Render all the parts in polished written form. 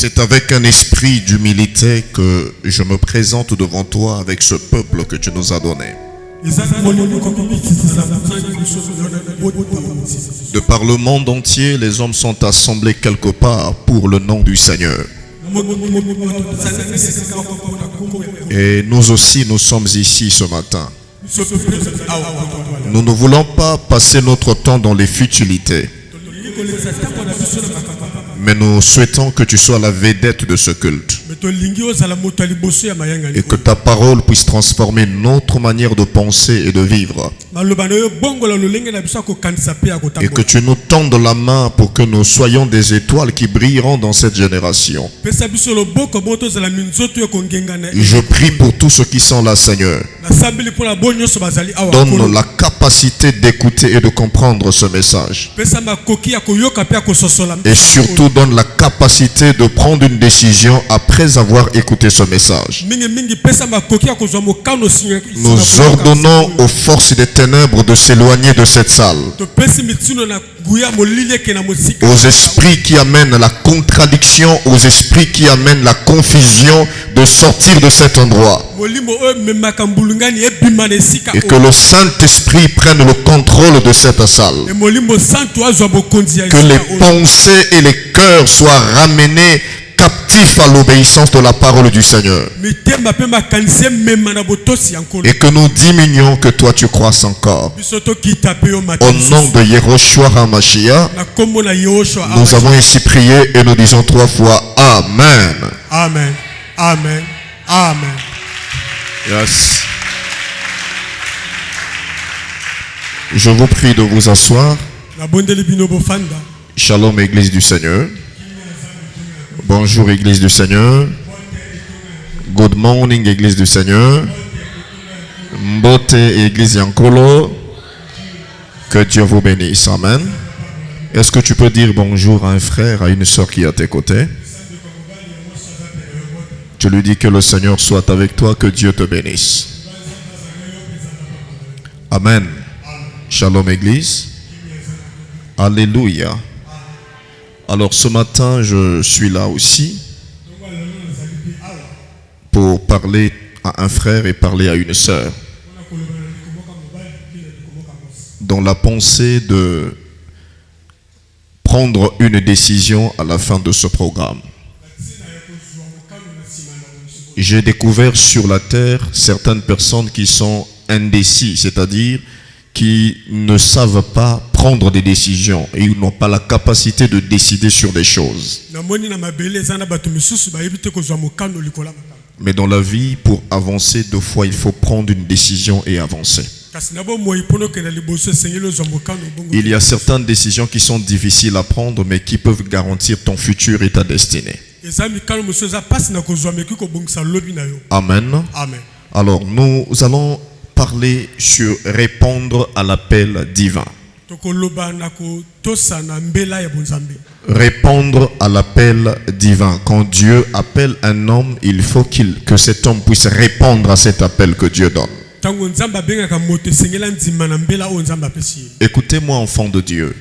C'est avec un esprit d'humilité que je me présente devant toi avec ce peuple que tu nous as donné. De par le monde entier, les hommes sont assemblés quelque part pour le nom du Seigneur. Et nous aussi, nous sommes ici ce matin. Nous ne voulons pas passer notre temps dans les futilités. Mais nous souhaitons que tu sois la vedette de ce culte. Et que ta parole puisse transformer notre manière de penser et de vivre. Et que tu nous tendes la main pour que nous soyons des étoiles qui brilleront dans cette génération. Et je prie pour tous ceux qui sont là, Seigneur. Donne la capacité d'écouter et de comprendre ce message. Et surtout donne la capacité de prendre une décision après avoir écouté ce message. Nous ordonnons aux forces des ténèbres de s'éloigner de cette salle. Aux esprits qui amènent la contradiction, aux esprits qui amènent la confusion, de sortir de cet endroit. Et que le Saint-Esprit prenne le contrôle de cette salle. Que les pensées et les cœurs soient ramenés captifs à l'obéissance de la parole du Seigneur. Et que nous diminuions, que toi tu croisses encore. Au nom de Yehoshua HaMashiach, nous avons ainsi prié et nous disons 3 fois Amen. Amen. Amen. Amen. Yes. Je vous prie de vous asseoir. Shalom, Église du Seigneur. Bonjour, Église du Seigneur. Good morning, Église du Seigneur. Mbote, Église Yankolo. Que Dieu vous bénisse. Amen. Est-ce que tu peux dire bonjour à un frère, à une soeur qui est à tes côtés? Tu lui dis que le Seigneur soit avec toi, que Dieu te bénisse. Amen. Shalom, Église. Alléluia. Alors ce matin, je suis là aussi pour parler à un frère et parler à une sœur dans la pensée de prendre une décision à la fin de ce programme. J'ai découvert sur la terre certaines personnes qui sont indécis, c'est-à-dire qui ne savent pas prendre des décisions et ils n'ont pas la capacité de décider sur des choses. Mais dans la vie, pour avancer, 2 fois, il faut prendre une décision et avancer. Il y a certaines décisions qui sont difficiles à prendre, mais qui peuvent garantir ton futur et ta destinée. Amen. Amen. Alors, nous allons parler sur répondre à l'appel divin. Répondre à l'appel divin. Quand Dieu appelle un homme, il faut que cet homme puisse répondre à cet appel que Dieu donne. Écoutez-moi, enfant de Dieu.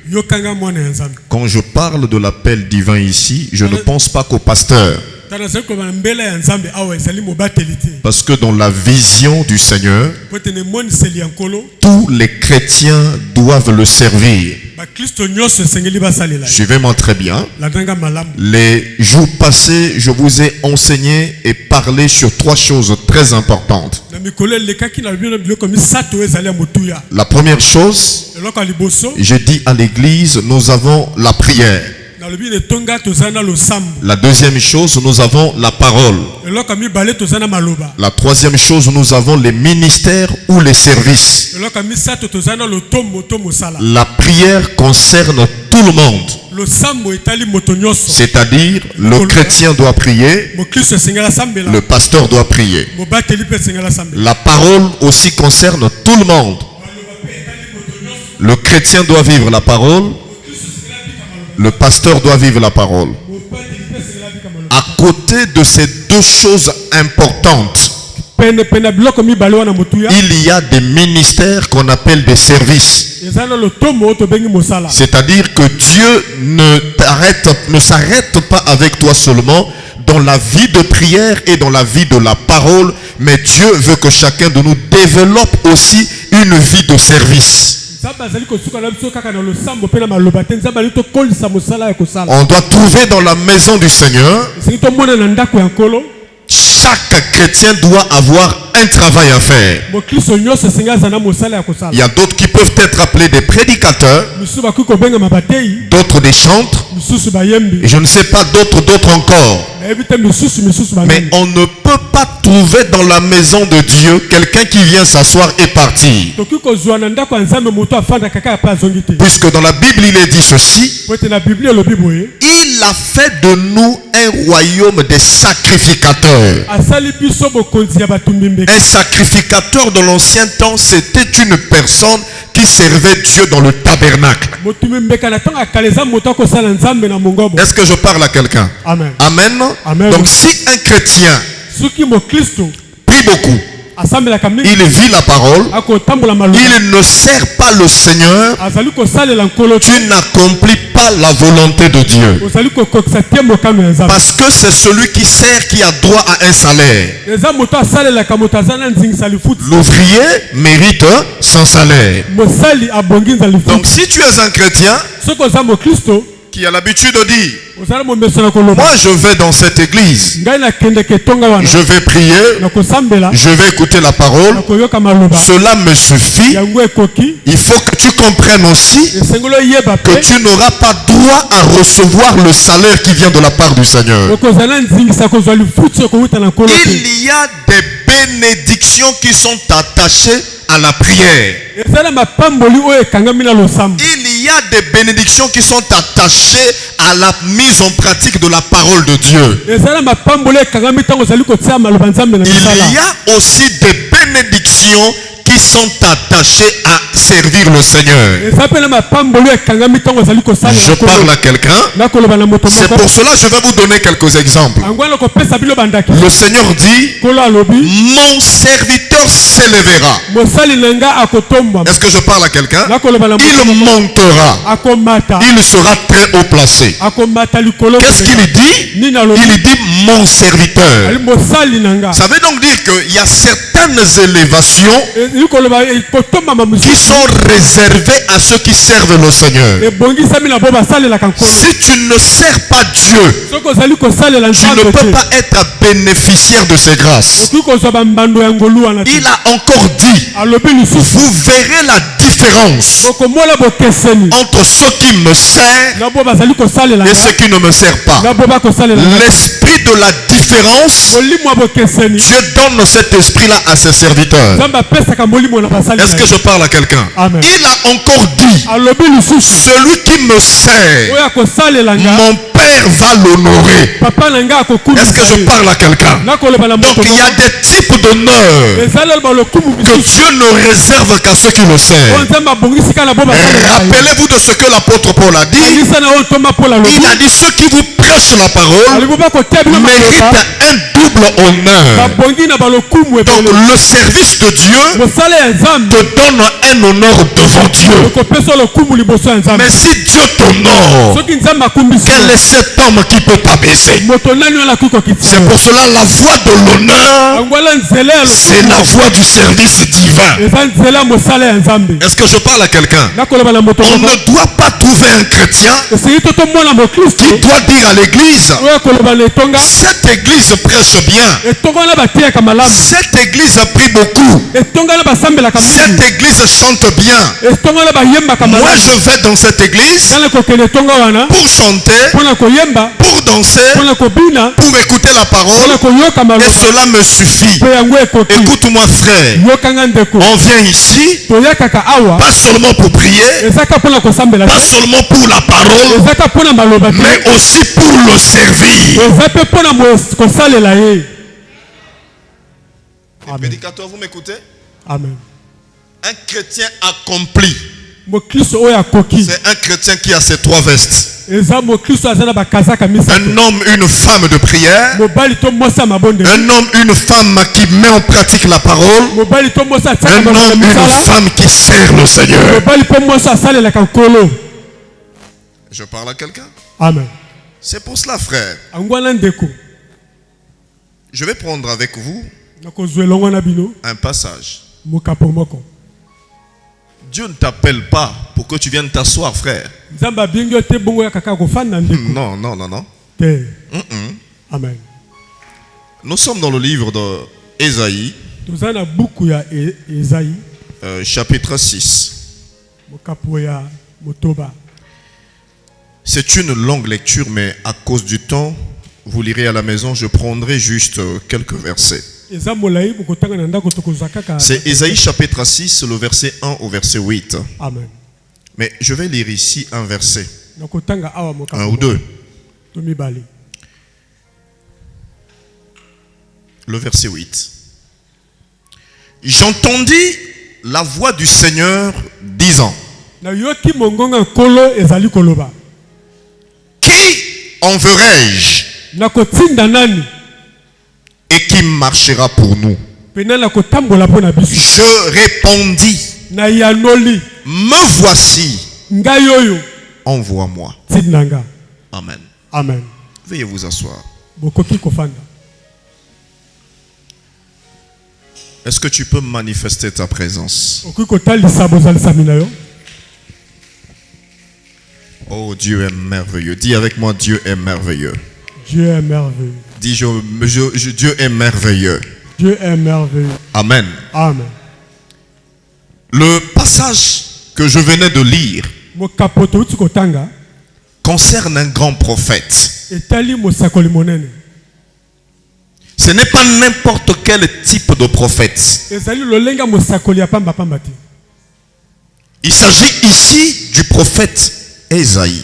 Quand je parle de l'appel divin ici, je ne pense pas qu'au pasteur. Parce que dans la vision du Seigneur, tous les chrétiens doivent le servir. Suivez-moi très bien. Les jours passés, je vous ai enseigné et parlé sur 3 choses très importantes. La première chose, j'ai dit à l'église, nous avons la prière. La deuxième chose, nous avons la parole. La troisième chose, nous avons les ministères ou les services. La prière concerne tout le monde. C'est-à-dire, le chrétien doit prier, le pasteur doit prier. La parole aussi concerne tout le monde. Le chrétien doit vivre la parole. Le pasteur doit vivre la parole. À côté de ces 2 choses importantes, Il y a des ministères qu'on appelle des services. C'est-à-dire que Dieu ne s'arrête pas avec toi seulement dans la vie de prière et dans la vie de la parole, mais Dieu veut que chacun de nous développe aussi une vie de service. On doit trouver dans la maison du Seigneur, chaque chrétien doit avoir un travail à faire. Il y a d'autres qui peuvent être appelés des prédicateurs, d'autres des chantres, et je ne sais pas d'autres encore. Mais on ne peut pas trouver dans la maison de Dieu quelqu'un qui vient s'asseoir et partir. Puisque dans la Bible il est dit ceci: il a fait de nous un royaume des sacrificateurs. Un sacrificateur de l'ancien temps, c'était une personne qui servait Dieu dans le tabernacle. Est-ce que je parle à quelqu'un? Amen. Amen. Amen. Donc si un chrétien prie beaucoup, il vit la parole, il ne sert pas le Seigneur, tu n'accomplis pas la volonté de Dieu. Parce que c'est celui qui sert qui a droit à un salaire. L'ouvrier mérite son salaire. Donc si tu es un chrétien qui a l'habitude de dire: moi je vais dans cette église, je vais prier, je vais écouter la parole, cela me suffit. Il faut que tu comprennes aussi que tu n'auras pas droit à recevoir le salaire qui vient de la part du Seigneur. Il y a des bénédictions qui sont attachées à la prière. Il y a des bénédictions qui sont attachées à la mise en pratique de la parole de Dieu. Il y a aussi des bénédictions qui sont attachés à servir le Seigneur. Je parle à quelqu'un. C'est pour cela que je vais vous donner quelques exemples. Le Seigneur dit: mon serviteur s'élèvera. Est-ce que je parle à quelqu'un? Il montera. Il sera très haut placé. Qu'est-ce qu'il dit? Il dit mon serviteur. Ça veut donc dire qu'il y a certaines élévations qui sont réservées à ceux qui servent le Seigneur. Si tu ne sers pas Dieu, tu ne peux pas être bénéficiaire de ses grâces. Il a encore dit: vous verrez la différence entre ceux qui me servent et ceux qui ne me servent pas. L'esprit de la différence, Dieu donne cet esprit-là à ses serviteurs. Est-ce que je parle à quelqu'un? Il a encore dit: celui qui me sert, mon Père va l'honorer. Est-ce que je parle à quelqu'un? Donc il y a des types d'honneur que Dieu ne réserve qu'à ceux qui le servent. Rappelez-vous de ce que l'apôtre Paul a dit. Il a dit: ceux qui vous prêchent la parole méritent un double honneur. Donc le service de Dieu te donne un honneur devant Dieu. Mais si Dieu t'honore, quel est cet homme qui peut t'abaisser? C'est pour cela la voie de l'honneur, c'est la voie du service divin. Est-ce que je parle à quelqu'un? On ne doit pas trouver un chrétien qui doit dire à l'église: cette église prêche bien, cette église prie beaucoup, cette église chante bien. Moi je vais dans cette église pour chanter, pour danser, pour écouter la parole, et cela me suffit. Écoute-moi frère, on vient ici pas seulement pour prier, pas seulement pour la parole, mais aussi pour le servir. Les prédicateurs, vous m'écoutez? Amen. Un chrétien accompli, c'est un chrétien qui a ses 3 vestes. Un homme, une femme de prière. Un homme, une femme qui met en pratique la parole. Un homme, une femme qui sert le Seigneur. Je parle à quelqu'un? Amen. C'est pour cela, frère. Je vais prendre avec vous un passage. Dieu ne t'appelle pas pour que tu viennes t'asseoir, frère. Non, non, non, non. Amen. Nous sommes dans le livre d'Ésaïe, chapitre 6. C'est une longue lecture, mais à cause du temps, vous lirez à la maison, je prendrai juste quelques versets. C'est Ésaïe chapitre 6, le verset 1 au verset 8. Amen. Mais je vais lire ici un verset. Un ou deux. Le verset 8. J'entendis la voix du Seigneur disant: qui enverrai-je et qui marchera pour nous? Je répondis: me voici, envoie-moi. Amen. Amen. Veuillez vous asseoir. Est-ce que tu peux manifester ta présence? Oh, Dieu est merveilleux. Dis avec moi: Dieu est merveilleux. Dieu est merveilleux. Dis: Dieu est merveilleux. Dieu est merveilleux. Amen. Amen. Le passage que je venais de lire concerne un grand prophète. Ce n'est pas n'importe quel type de prophète. Il s'agit ici du prophète Ésaïe.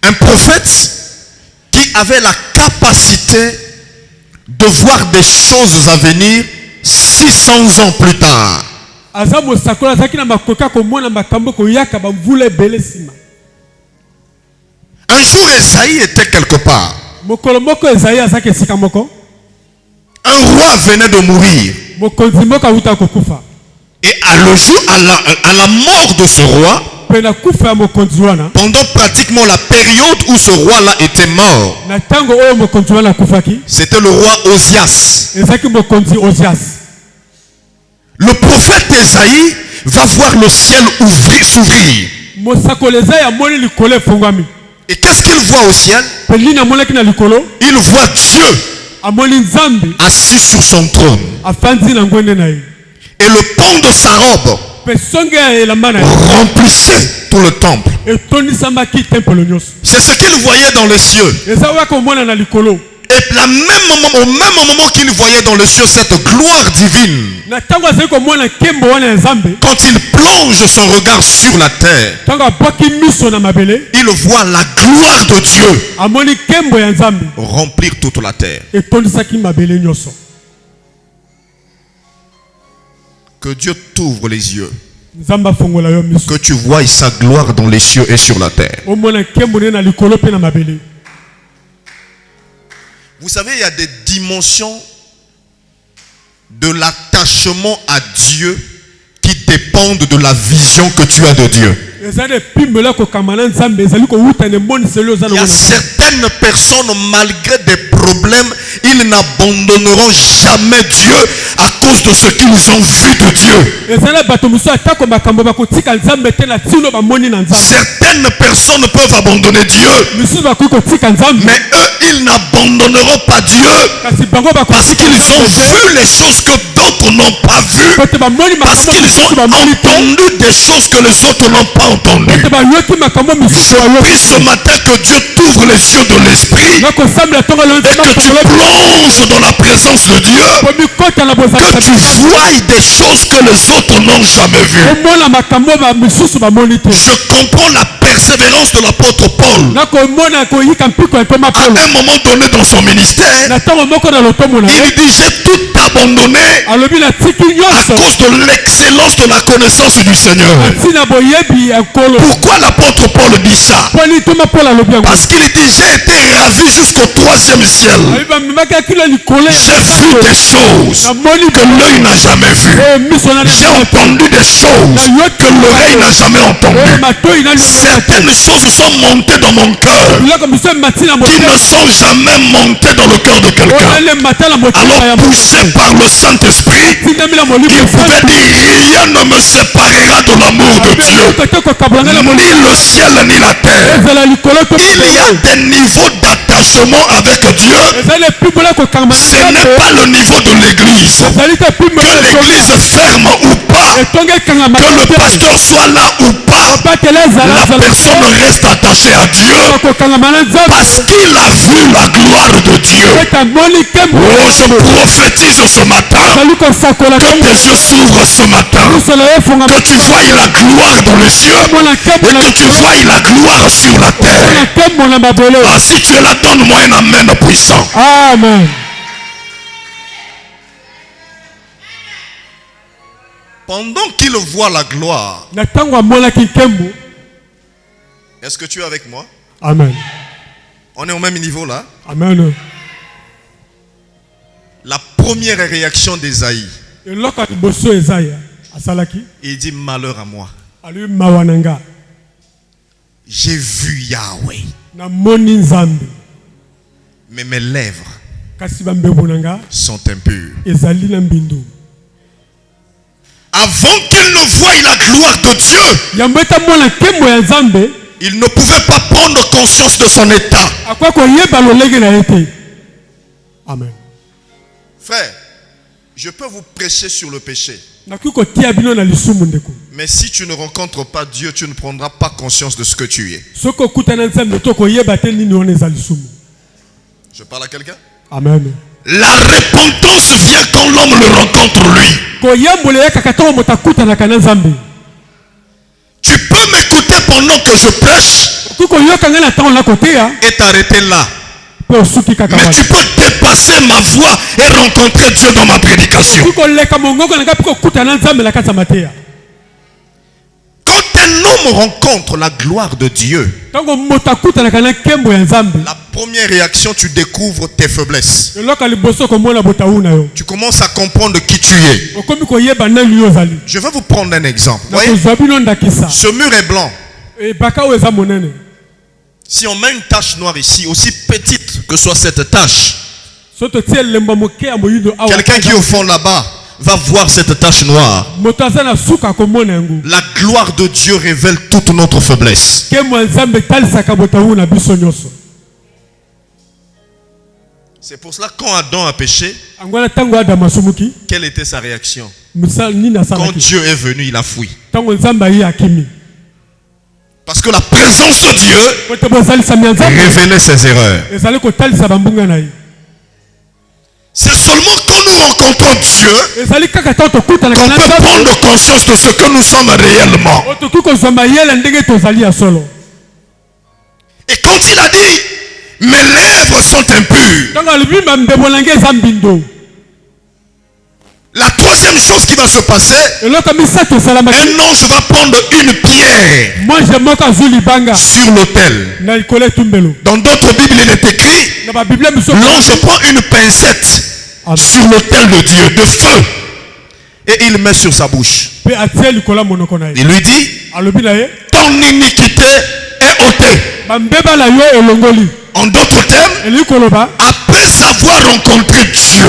Un prophète qui avait la capacité de voir des choses à venir 600 ans plus tard. Un jour, Ésaïe était quelque part. Un roi venait de mourir. Et à la mort de ce roi, pendant pratiquement la période où ce roi-là était mort, c'était le roi Osias. Le prophète Ésaïe va voir le ciel s'ouvrir. Et qu'est-ce qu'il voit au ciel? Il voit Dieu assis sur son trône. Et le pan de sa robe remplissait tout le temple. C'est ce qu'il voyait dans les cieux. Et au même moment qu'il voyait dans les cieux cette gloire divine, quand il plonge son regard sur la terre, il voit la gloire de Dieu remplir toute la terre. Que Dieu t'ouvre les yeux. Que tu vois sa gloire dans les cieux et sur la terre. Vous savez, il y a des dimensions de l'attachement à Dieu qui dépendent de la vision que tu as de Dieu. Il y a certaines personnes, malgré des problèmes, ils n'abandonneront jamais Dieu à cause de ce qu'ils ont vu de Dieu. Certaines personnes peuvent abandonner Dieu, mais eux, ils n'abandonneront pas Dieu parce qu'ils ont vu les choses que d'autres n'ont pas vues, parce qu'ils ont entendu des choses que les autres n'ont pas entendues. Je prie ce matin que Dieu t'ouvre les yeux de l'esprit et que tu plonges dans la présence de Dieu, que tu vois des choses que les autres n'ont jamais vues. Je comprends la persévérance de l'apôtre Paul. À un moment donné dans son ministère, il dit: j'ai tout abandonné abandonné à cause de l'excellence de la connaissance du Seigneur. Pourquoi l'apôtre Paul dit ça? Parce qu'il dit, j'ai été ravi jusqu'au 3e ciel. J'ai vu des choses que l'œil n'a jamais vues. J'ai entendu des choses que l'oreille n'a jamais entendues. Certaines choses sont montées dans mon cœur qui ne sont jamais montées dans le cœur de quelqu'un. Alors poussé par le Saint-Esprit, il pouvait dire, rien ne me séparera de l'amour de Dieu, ni le ciel ni la terre. Il y a des niveaux d'attachement avec Dieu. Ce n'est pas le niveau de l'église. Que l'église ferme ou pas, que le pasteur soit là ou pas, la personne reste attachée à Dieu parce qu'il a vu la gloire de Dieu. Oh, je prophétise ce matin que tes yeux s'ouvrent ce matin, que tu vois la gloire dans les cieux et que tu vois la gloire sur la terre. Ah, si tu es là, donne-moi un amen puissant. Amen. Pendant qu'il voit la gloire, est-ce que tu es avec moi? Amen. On est au même niveau là? Amen. La première réaction d'Ésaïe, il dit malheur à moi. J'ai vu Yahweh, mais mes lèvres sont impures. Avant qu'il ne voie la gloire de Dieu, il ne pouvait pas prendre conscience de son état. Amen. Frère, je peux vous prêcher sur le péché. Mais si tu ne rencontres pas Dieu, tu ne prendras pas conscience de ce que tu es. Je parle à quelqu'un? Amen. La repentance vient quand l'homme le rencontre lui. Tu peux m'écouter pendant que je prêche et t'arrêter là. Mais tu peux dépasser ma voix et rencontrer Dieu dans ma prédication. Quand un homme rencontre la gloire de Dieu, la première réaction, tu découvres tes faiblesses. Tu commences à comprendre qui tu es. Je vais vous prendre un exemple. Voyez, ce mur est blanc. Si on met une tache noire ici, aussi petite que soit cette tache, quelqu'un qui est au fond là-bas va voir cette tache noire. La gloire de Dieu révèle toute notre faiblesse. C'est pour cela quand Adam a péché, quelle était sa réaction? Quand Dieu est venu, il a fui. Parce que la présence de Dieu révélait ses erreurs. C'est seulement quand nous rencontrons Dieu qu'on peut prendre conscience de ce que nous sommes réellement. Et quand il a dit, mes lèvres sont impures, la troisième chose qui va se passer, un ange va prendre une pierre sur l'autel. Dans d'autres Bibles, il est écrit, l'ange prend une pincette sur l'autel de Dieu, de feu, et il met sur sa bouche. Il lui dit, ton iniquité est ôtée. En d'autres termes, après avoir rencontré Dieu,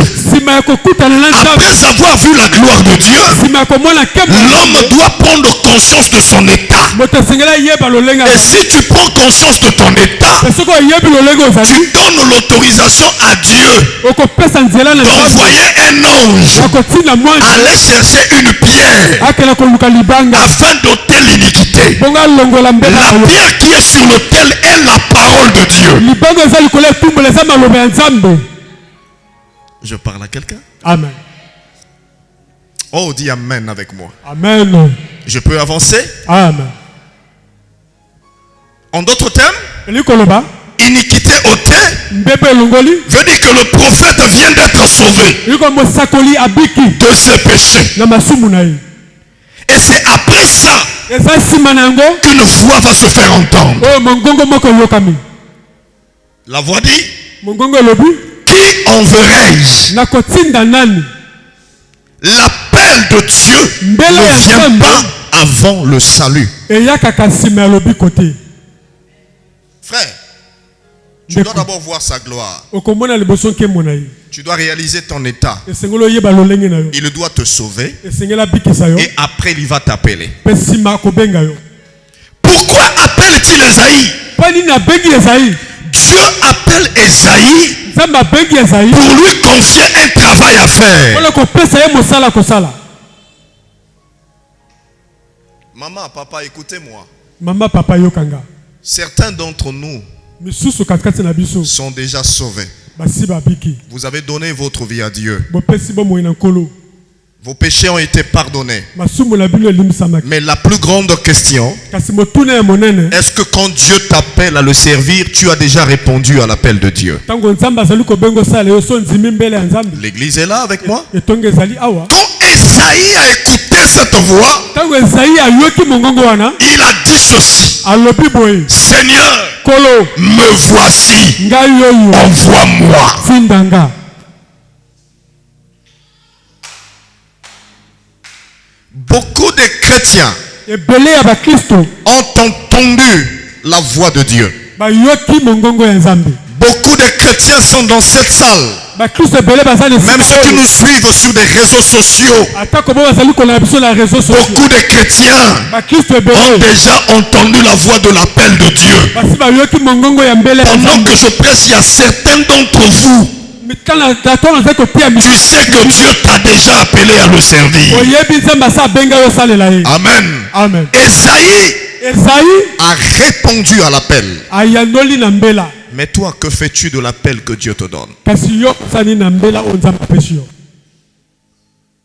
après avoir vu la gloire de Dieu, l'homme doit prendre conscience de son état. Et si tu prends conscience de ton état, tu donnes l'autorisation à Dieu d'envoyer un ange aller chercher une pierre afin d'ôter l'iniquité. La pierre qui est sur l'autel est la parole de Dieu. Je parle à quelqu'un? Amen. Oh, dis amen avec moi. Amen. Je peux avancer? Amen. En d'autres termes, iniquité été ôté veut dire que le prophète vient d'être sauvé de ses péchés. Et c'est après ça qu'une voix va se faire entendre. La voix dit: qui enverrai-je? L'appel de Dieu ne vient pas avant le salut. Frère, tu dois d'abord voir sa gloire. Tu dois réaliser ton état. Il doit te sauver. Et après, il va t'appeler. Pourquoi appelle-t-il Esaïe? Dieu appelle Esaïe pour lui confier un travail à faire. Maman, papa, écoutez-moi. Maman, papa, yokanga. Certains d'entre nous sont déjà sauvés. Vous avez donné votre vie à Dieu. Vos péchés ont été pardonnés. Mais la plus grande question, est-ce que quand Dieu t'appelle à le servir, tu as déjà répondu à l'appel de Dieu? L'église est là avec moi. Quand Esaïe a écouté cette voix, il a dit ceci: Seigneur, me voici, envoie-moi. Beaucoup de chrétiens ont entendu la voix de Dieu. Beaucoup de chrétiens sont dans cette salle. Même ceux qui nous suivent sur des réseaux sociaux. Beaucoup de chrétiens ont déjà entendu la voix de l'appel de Dieu. Pendant que je prêche, il y a certains d'entre vous. Tu sais que Dieu t'a déjà appelé à le servir. Amen. Amen. Esaïe a répondu à l'appel. Mais toi, que fais-tu de l'appel que Dieu te donne?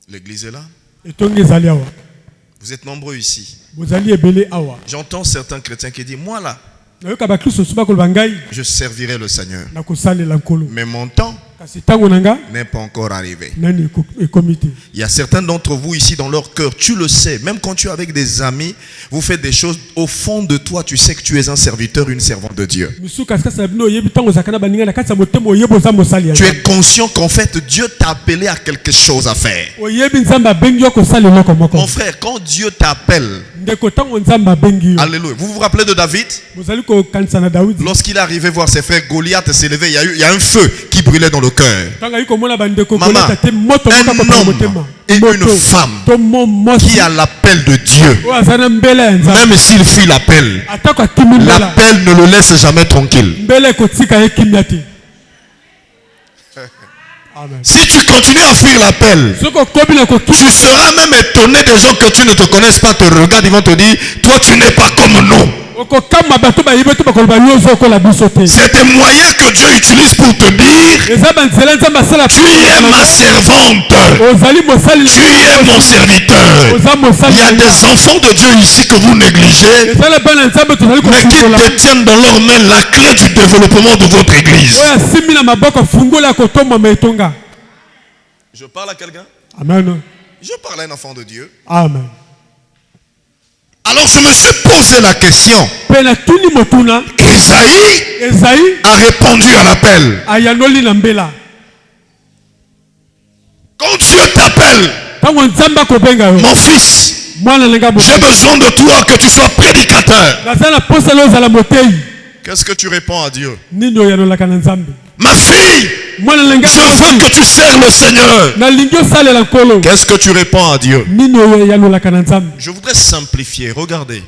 L'église est là. Vous êtes nombreux ici. J'entends certains chrétiens qui disent: moi là, je servirai le Seigneur. Mais mon temps n'est pas encore arrivé. Il y a certains d'entre vous ici dans leur cœur, tu le sais, même quand tu es avec des amis, vous faites des choses, au fond de toi, tu sais que tu es un serviteur, une servante de Dieu. Tu es conscient qu'en fait, Dieu t'a appelé à quelque chose à faire. Mon frère, quand Dieu t'appelle, alléluia. Vous vous rappelez de David? Lorsqu'il est arrivé voir ses frères, Goliath s'est levé, il y a un feu qui brûlait dans le cœur. Maman, un homme et une femme qui a l'appel de Dieu, même s'il fuit l'appel, l'appel ne le laisse jamais tranquille. Si tu continues à fuir l'appel, tu seras même étonné des gens que tu ne te connaisses pas te regardent, ils vont te dire: toi tu n'es pas comme nous. C'est des moyens que Dieu utilise pour te dire: tu es ma servante, tu es mon serviteur. Il y a des enfants de Dieu ici que vous négligez, mais qui détiennent dans leurs mains la clé du développement de votre église. Je parle à quelqu'un? Amen. Je parle à un enfant de Dieu. Amen. Alors je me suis posé la question. Esaïe a répondu à l'appel. Quand Dieu t'appelle, mon fils, j'ai besoin de toi que tu sois prédicateur. Qu'est-ce que tu réponds à Dieu? Ma fille, je veux que tu sers le Seigneur. Qu'est-ce que tu réponds à Dieu? Je voudrais simplifier. Regardez.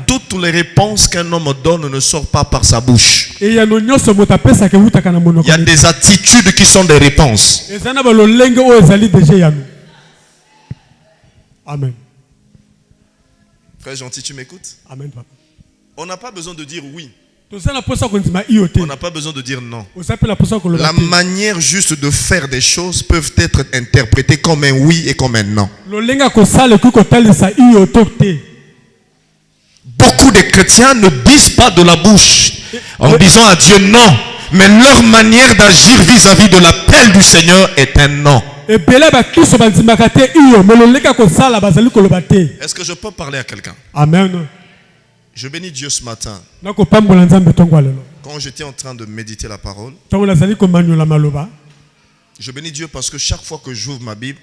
Toutes les réponses qu'un homme donne ne sortent pas par sa bouche. Il y a des attitudes qui sont des réponses. Amen. Frère gentil, tu m'écoutes? Amen, papa. On n'a pas besoin de dire oui. On n'a pas besoin de dire non. La manière juste de faire des choses peuvent être interprétées comme un oui et comme un non. Beaucoup de chrétiens ne disent pas de la bouche en disant à Dieu non, mais leur manière d'agir vis-à-vis de l'appel du Seigneur est un non. Est-ce que je peux parler à quelqu'un? Amen. Je bénis Dieu ce matin. Quand j'étais en train de méditer la parole, je bénis Dieu parce que chaque fois que j'ouvre ma Bible,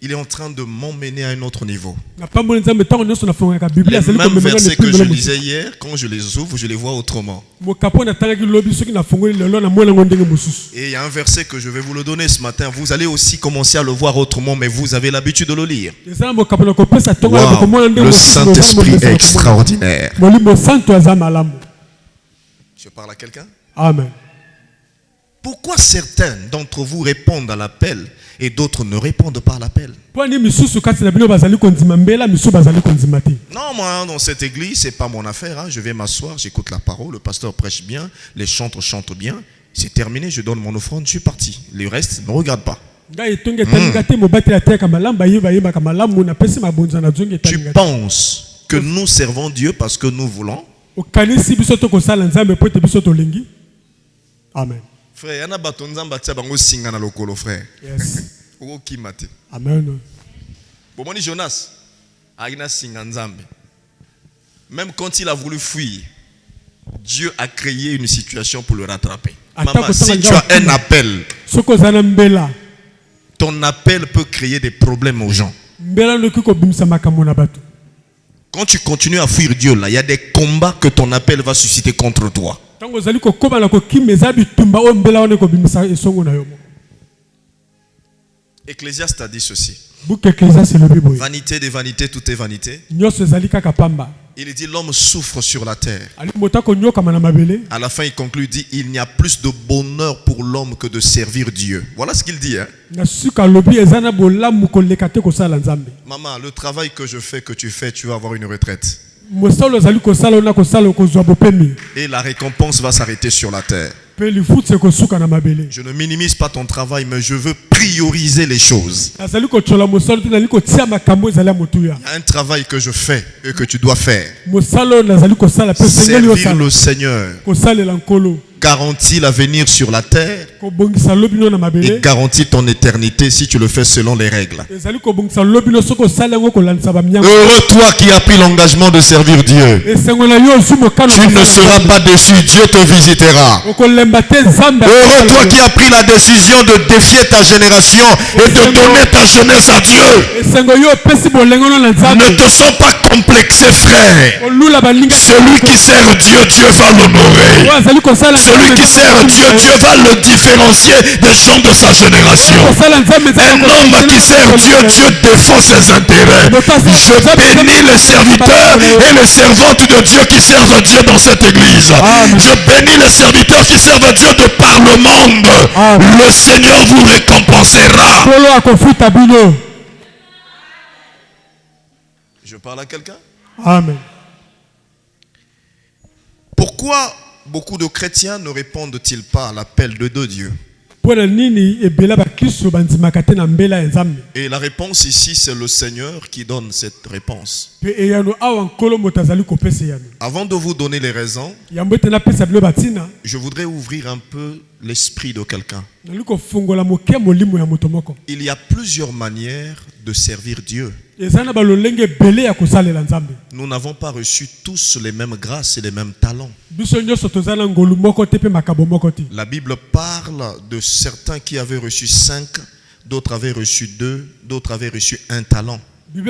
il est en train de m'emmener à un autre niveau. Les mêmes versets que je lisais hier, quand je les ouvre, je les vois autrement. Et il y a un verset que je vais vous le donner ce matin. Vous allez aussi commencer à le voir autrement, mais vous avez l'habitude de le lire. Wow, le Saint-Esprit est extraordinaire. Je parle à quelqu'un? Amen. Pourquoi certains d'entre vous répondent à l'appel et d'autres ne répondent pas à l'appel? Non, moi, dans cette église, c'est pas mon affaire. Je vais m'asseoir, j'écoute la parole, le pasteur prêche bien, les chantres chantent bien. C'est terminé, je donne mon offrande, je suis parti. Le reste ne me regarde pas. Tu penses que nous servons Dieu parce que nous voulons? Amen. Frère, il y a un bâton de lokolo, frère. Yes. Amen. Bon, Jonas, même quand il a voulu fuir, Dieu a créé une situation pour le rattraper. Maman, si tu as un appel, ton appel peut créer des problèmes aux gens. Quand tu continues à fuir Dieu, là, il y a des combats que ton appel va susciter contre toi. Ecclésiaste a dit ceci. Vanité des vanités, tout est vanité. Il dit l'homme souffre sur la terre. À la fin, il conclut, dit il n'y a plus de bonheur pour l'homme que de servir Dieu. Voilà ce qu'il dit. Maman, le travail que je fais, que tu fais, tu vas avoir une retraite. Et la récompense va s'arrêter sur la terre. Je ne minimise pas ton travail, mais je veux prioriser les choses. Il y a un travail que je fais et que tu dois faire. Servir le Seigneur garantit l'avenir sur la terre et garantit ton éternité si tu le fais selon les règles. Heureux toi qui as pris l'engagement de servir Dieu. Tu ne seras pas déçu, Dieu te visitera. Heureux toi qui as pris la décision de défier ta génération et de donner ta jeunesse à Dieu. Ne te sens pas complexé, frère. Celui qui sert Dieu, Dieu va l'honorer. Celui qui sert Dieu, Dieu va le différencier des gens de sa génération. Un homme qui sert Dieu, Dieu défend ses intérêts. Je bénis les serviteurs et les servantes de Dieu qui servent Dieu dans cette église. Je bénis les serviteurs qui servent Dieu de par le monde. Le Seigneur vous récompensera. Je parle à quelqu'un? Amen. Pourquoi beaucoup de chrétiens ne répondent-ils pas à l'appel de Dieu? Et la réponse ici, c'est le Seigneur qui donne cette réponse. Avant de vous donner les raisons, je voudrais ouvrir un peu l'esprit de quelqu'un. Il y a plusieurs manières de servir Dieu. Nous n'avons pas reçu tous les mêmes grâces et les mêmes talents. La Bible parle de certains qui avaient reçu 5, d'autres avaient reçu 2, d'autres avaient reçu 1 talent. Dans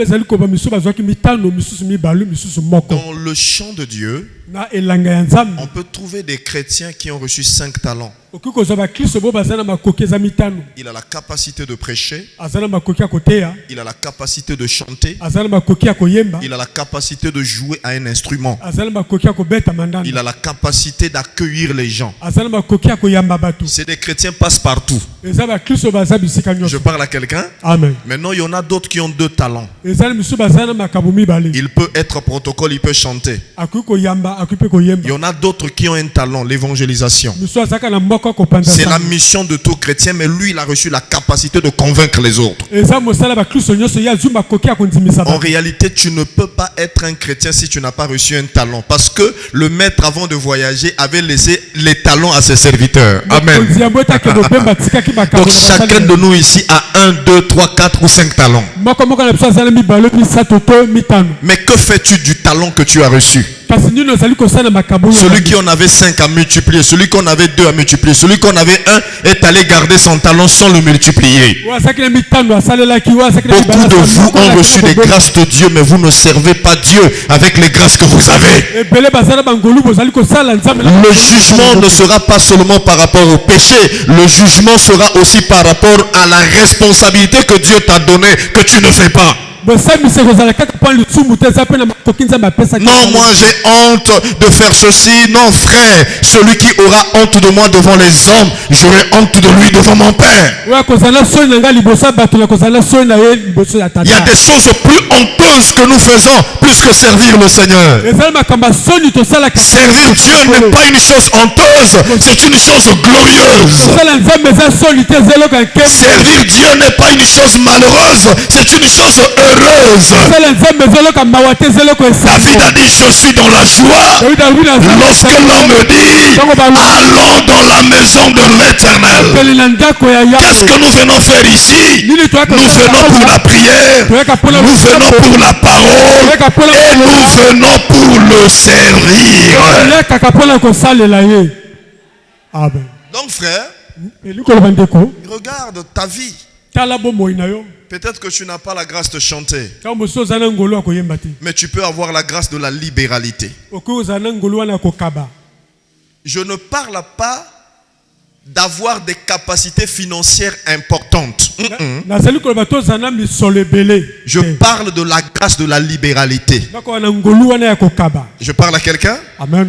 le champ de Dieu, on peut trouver des chrétiens qui ont reçu 5 talents. Il a la capacité de prêcher. Il a la capacité de chanter. Il a la capacité de jouer à un instrument. Il a la capacité d'accueillir les gens. C'est des chrétiens passe-partout. Je parle à quelqu'un. Maintenant, il y en a d'autres qui ont 2 talents. Il peut être protocole, il peut chanter. Il y en a d'autres qui ont un talent, l'évangélisation. C'est la mission de tout chrétien, mais lui, il a reçu la capacité de convaincre les autres. En réalité, tu ne peux pas être un chrétien si tu n'as pas reçu un talent. Parce que le maître, avant de voyager, avait laissé les talents à ses serviteurs. Amen. Donc chacun de nous ici a 1, 2, 3, 4 ou 5 talents. Mais que fais-tu du talent que tu as reçu? Celui qui en avait 5 à multiplier, celui qui en avait 2 à multiplier, celui qui en avait 1 est allé garder son talent sans le multiplier. Beaucoup de vous ont reçu des grâces de Dieu, mais vous ne servez pas Dieu avec les grâces que vous avez. Le jugement ne sera pas seulement par rapport au péché, le jugement sera aussi par rapport à la responsabilité que Dieu t'a donnée, que tu ne fais pas. Non, moi j'ai honte de faire ceci. Non, frère, celui qui aura honte de moi devant les hommes, j'aurai honte de lui devant mon Père. Il y a des choses plus honteuses que nous faisons, plus que servir le Seigneur. Servir Dieu n'est pas une chose honteuse, c'est une chose glorieuse. Servir Dieu n'est pas une chose malheureuse, c'est une chose heureuse. David a dit, je suis dans la joie lorsque l'homme me dit, allons dans la maison de l'Éternel. Qu'est-ce que nous venons faire ici? Nous venons pour la prière, nous venons pour la parole et nous venons pour le servir. Donc frère, regarde ta vie. Peut-être que tu n'as pas la grâce de chanter, mais tu peux avoir la grâce de la libéralité. Je ne parle pas d'avoir des capacités financières importantes. Je parle de la grâce de la libéralité. Je parle à quelqu'un?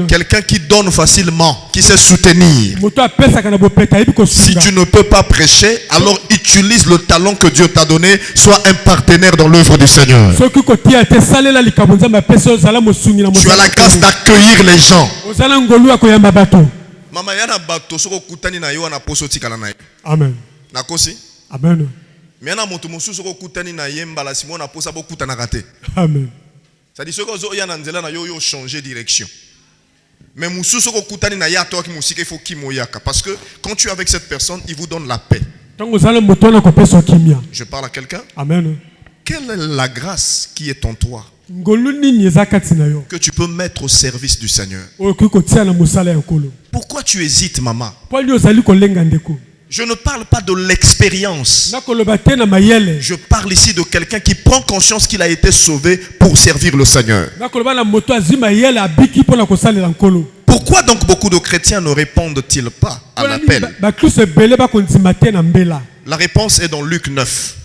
Quelqu'un qui donne facilement, qui sait soutenir. Si tu ne peux pas prêcher, alors utilise le talent que Dieu t'a donné. Sois un partenaire dans l'œuvre du Seigneur. Tu as la grâce d'accueillir les gens. Mama yana bato soko kutani na yo na poso tikala na yo. Amen. Nakosi? Amen. Miana moto mususu soko kutani na yemba la simona posa bo kutana kate. Amen. Ça dit soko zo yana nzela na yo yo changer direction. Mais mususu soko kutani na ya to ki musika il faut kimoyaka parce que quand tu es avec cette personne, il vous donne la paix. Je parle à quelqu'un? Amen. Quelle est la grâce qui est en toi que tu peux mettre au service du Seigneur? Pourquoi tu hésites, maman? Je ne parle pas de l'expérience. Je parle ici de quelqu'un qui prend conscience qu'il a été sauvé pour servir le Seigneur. Pourquoi donc beaucoup de chrétiens ne répondent-ils pas à l'appel? La réponse est dans Luc 9.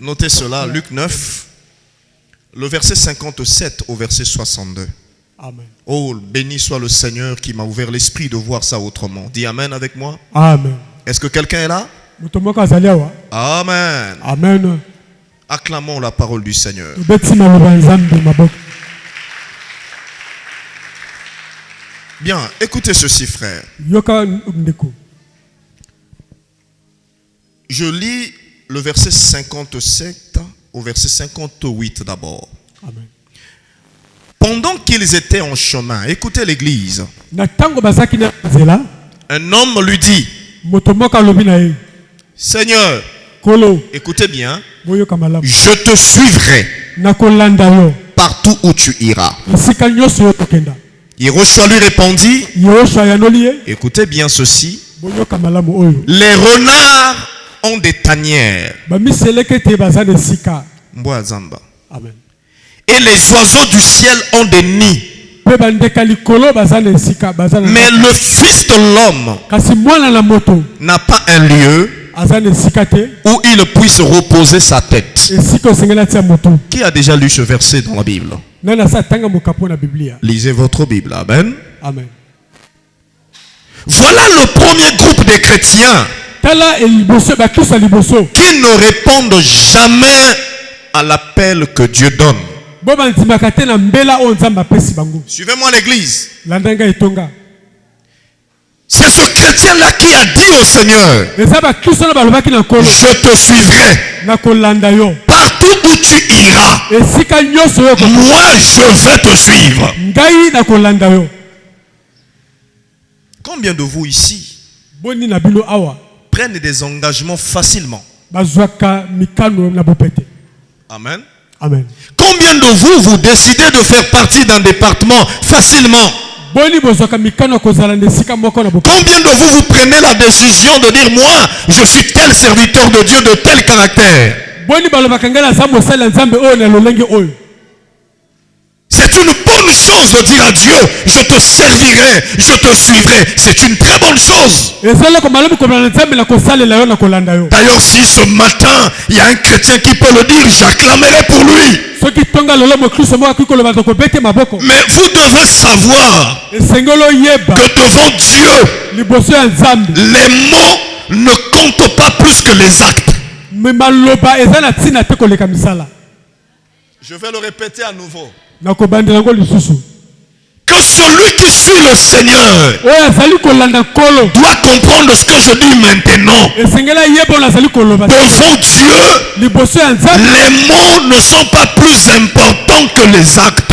Notez cela, Luc 9. Le verset 57 au verset 62. Amen. Oh, béni soit le Seigneur qui m'a ouvert l'esprit de voir ça autrement. Dis Amen avec moi. Amen. Est-ce que quelqu'un est là? Amen. Amen. Acclamons la parole du Seigneur. Bien, écoutez ceci, frère. Je lis le verset 57 au verset 58 d'abord. Amen. Pendant qu'ils étaient en chemin, écoutez l'église. Un homme lui dit, Seigneur, écoutez bien, je te suivrai partout où tu iras. Yehoshua lui répondit, écoutez bien ceci, les renards ont des tanières. Et les oiseaux du ciel ont des nids. Mais le Fils de l'homme n'a pas un lieu où il puisse reposer sa tête. Qui a déjà lu ce verset dans la Bible? Lisez votre Bible. Amen. Amen. Voilà le premier groupe de chrétiens qui ne répondent jamais à l'appel que Dieu donne. Suivez-moi l'église. C'est ce chrétien-là qui a dit au Seigneur, je te suivrai. Partout où tu iras, moi je vais te suivre. Combien de vous ici prennent des engagements facilement? Amen. Amen. Combien de vous décidez de faire partie d'un département facilement? Combien de vous prenez la décision de dire, moi je suis tel serviteur de Dieu de tel caractère? C'est une bonne chose de dire à Dieu, je te servirai, je te suivrai. C'est une très bonne chose. D'ailleurs, si ce matin, il y a un chrétien qui peut le dire, j'acclamerai pour lui. Mais vous devez savoir que devant Dieu, les mots ne comptent pas plus que les actes. Je vais le répéter à nouveau. Que celui qui suit le Seigneur doit comprendre ce que je dis maintenant. Devant Dieu, les mots ne sont pas plus importants que les actes.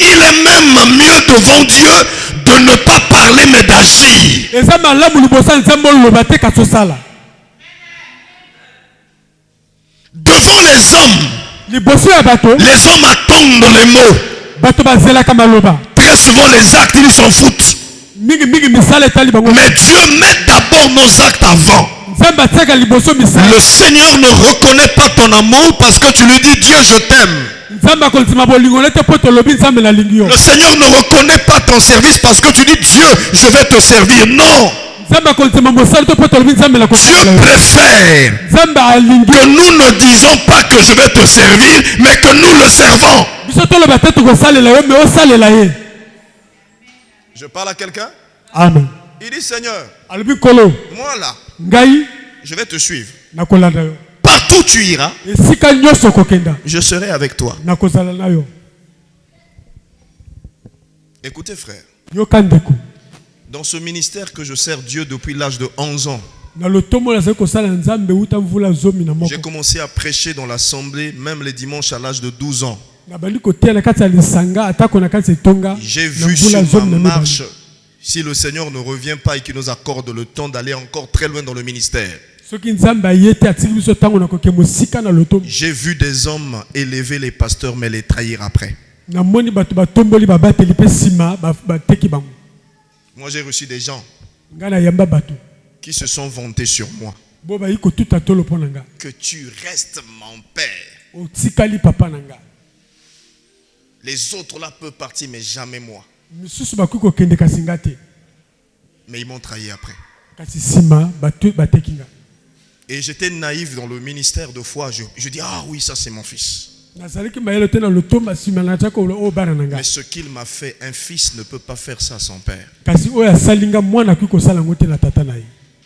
Il est même mieux devant Dieu de ne pas parler mais d'agir. Devant les hommes, les hommes attendent les mots. Très souvent les actes, ils s'en foutent. Mais Dieu met d'abord nos actes avant. Le Seigneur ne reconnaît pas ton amour parce que tu lui dis, Dieu, je t'aime. Le Seigneur ne reconnaît pas ton service parce que tu dis, Dieu, je vais te servir. Non. Dieu préfère que nous ne disons pas que je vais te servir, mais que nous le servons. Je parle à quelqu'un? Amen. Il dit, Seigneur, moi là, je vais te suivre. Partout où tu iras, je serai avec toi. Écoutez frère, dans ce ministère que je sers Dieu depuis l'âge de 11 ans, j'ai commencé à prêcher dans l'assemblée même les dimanches à l'âge de 12 ans. J'ai vu sur ma marche, si le Seigneur ne revient pas et qu'il nous accorde le temps d'aller encore très loin dans le ministère, j'ai vu des hommes élever les pasteurs mais les trahir après. Moi j'ai reçu des gens qui se sont vantés sur moi. Que tu restes mon père. Les autres là peuvent partir mais jamais moi. Mais ils m'ont trahi après. Et j'étais naïf dans le ministère de foi. Je dis, ah oui, ça c'est mon fils. Mais ce qu'il m'a fait, un fils ne peut pas faire ça à son père.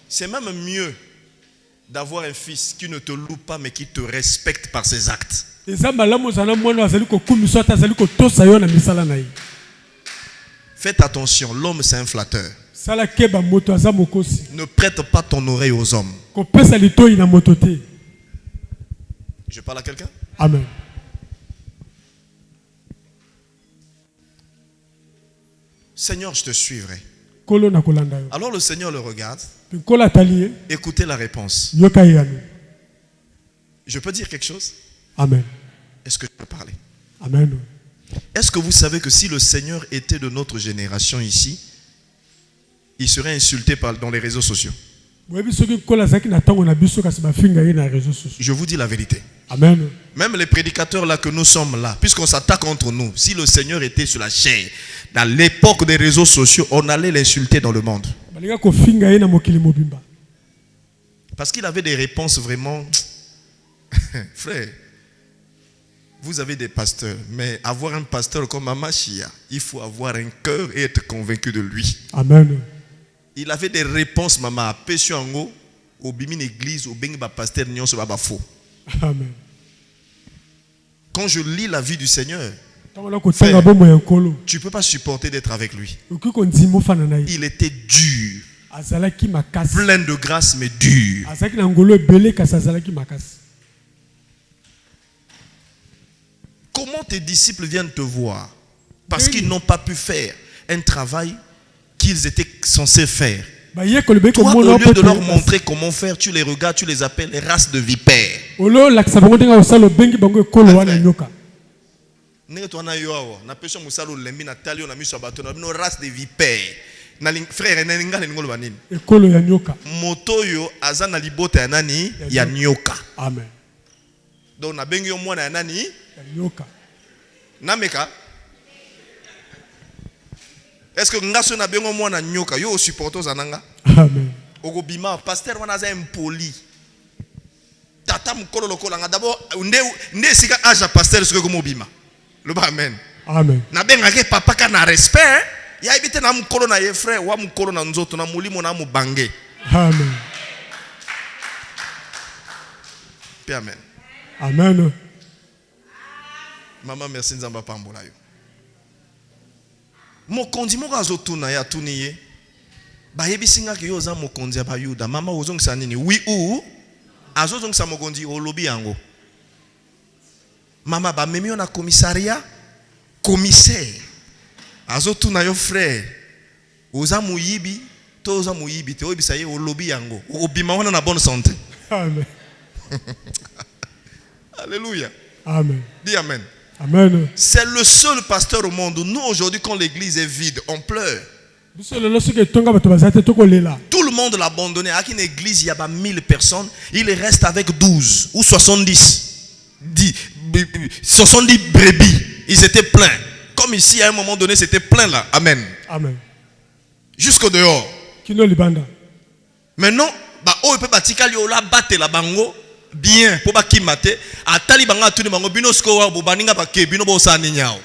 C'est même mieux d'avoir un fils qui ne te loue pas mais qui te respecte par ses actes. Faites attention, l'homme c'est un flatteur. Ne prête pas ton oreille aux hommes. Je parle à quelqu'un? Amen. Seigneur, je te suivrai. Alors le Seigneur le regarde. Écoutez la réponse. Je peux dire quelque chose? Amen. Est-ce que je peux parler? Amen. Est-ce que vous savez que si le Seigneur était de notre génération ici, il serait insulté dans les réseaux sociaux? Je vous dis la vérité. Amen. Même les prédicateurs là que nous sommes là, puisqu'on s'attaque entre nous, si le Seigneur était sur la chair, dans l'époque des réseaux sociaux, on allait l'insulter dans le monde. Parce qu'il avait des réponses vraiment... Frère, vous avez des pasteurs, mais avoir un pasteur comme Amashia, il faut avoir un cœur et être convaincu de lui. Amen. Il avait des réponses, maman, à Peshuango, au Bimin Église, au Benga Pasteur Nyon, sur Baba Faux. Amen. Quand je lis la vie du Seigneur, tu ne peux pas supporter d'être avec lui. Il était dur. Plein de grâce, mais dur. Comment tes disciples viennent te voir? Parce qu'ils n'ont pas pu faire un travail qu'ils étaient censés faire. Toi, au lieu de leur montrer comment faire, tu les regardes, tu les appelles race de vipères. Race de vipères. Frère, moto yo azana libota ya nani ya nyoka. Amen. Donc na bengi yo mwana ya nani nyoka. Nameka. Est-ce que ngaso na bengo mwana nyoka yo supporto zananga? Amen. Ogobima pasteur wana za impoli. Tata mukolo lokola nga d'abord nde sika aja pasteur ce que komobima. Le amen. Amen. Na benga ke papa ka na respect. Ya ibite na mukolo na ye frère wa mukolo na nzoto na mulimo na mubange. Amen. Amen. Amen. Maman merci nzamba pambola yo. Mokonzi moko azotuna ya tuniye. Ba yebisinga ke yo za mokonzi ya bayuda. Mama ozongisa nini? Oui ou azozongisa mokonzi olobi yango. Mama ba memi na commissariat commissaire. Azotuna yo frère. Oza muyibi, to oza muyibi te oyebisa ye olobi yango. Obima wana na bonne santé. Amen. Alléluia. Amen. Dis amen. Amen. C'est le seul pasteur au monde. Nous aujourd'hui quand l'église est vide, on pleure. Tout le monde l'a abandonné. À une église, il y a 1000 personnes. Il reste avec 12 ou 70. 70 brebis. Ils étaient pleins. Comme ici, à un moment donné, c'était plein là. Amen. Amen. Jusqu'au dehors. Maintenant, on peut battre la bango. Bien, pour pas qui mate, à Talibanga, tout le monde, Binosko, Bobaninga, Bake, Binobosa, Nignao.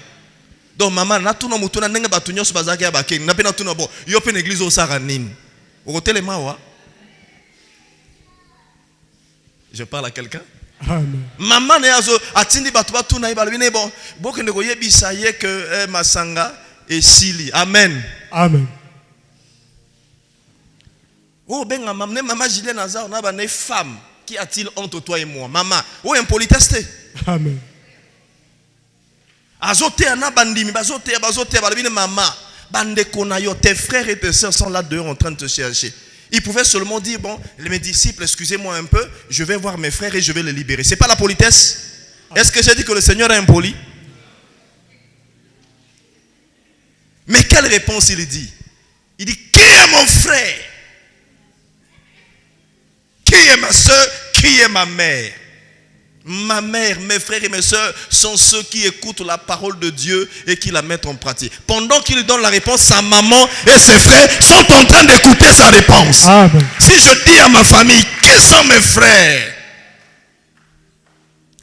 Donc, maman, n'a tout le monde, n'a pas tout le monde, n'a pas tout le monde, il y a une église au Saranin. Au hôtel, je parle à quelqu'un. Maman, Atindi Batoubatou, Naïbalvine, bon, beaucoup de goyebi, ça y est que Masanga et Sili. Amen. Amen. Oh, ben, maman, Gilles Nazar, on a des femmes. Qu'y a-t-il entre toi et moi? Maman, où est impolitesse? Amen. Azote ana bandimi, bazote, balabine maman. Bande konayo, tes frères et tes sœurs sont là dehors en train de te chercher. Ils pouvaient seulement dire, bon, mes disciples, excusez-moi un peu, je vais voir mes frères et je vais les libérer. C'est pas la politesse? Est-ce que j'ai dit que le Seigneur est impoli? Mais quelle réponse il dit? Il dit, qui est mon frère? Qui est ma soeur? Qui est ma mère? Ma mère, mes frères et mes soeurs sont ceux qui écoutent la parole de Dieu et qui la mettent en pratique. Pendant qu'il donne la réponse, sa maman et ses frères sont en train d'écouter sa réponse. Amen. Si je dis à ma famille, qui sont mes frères?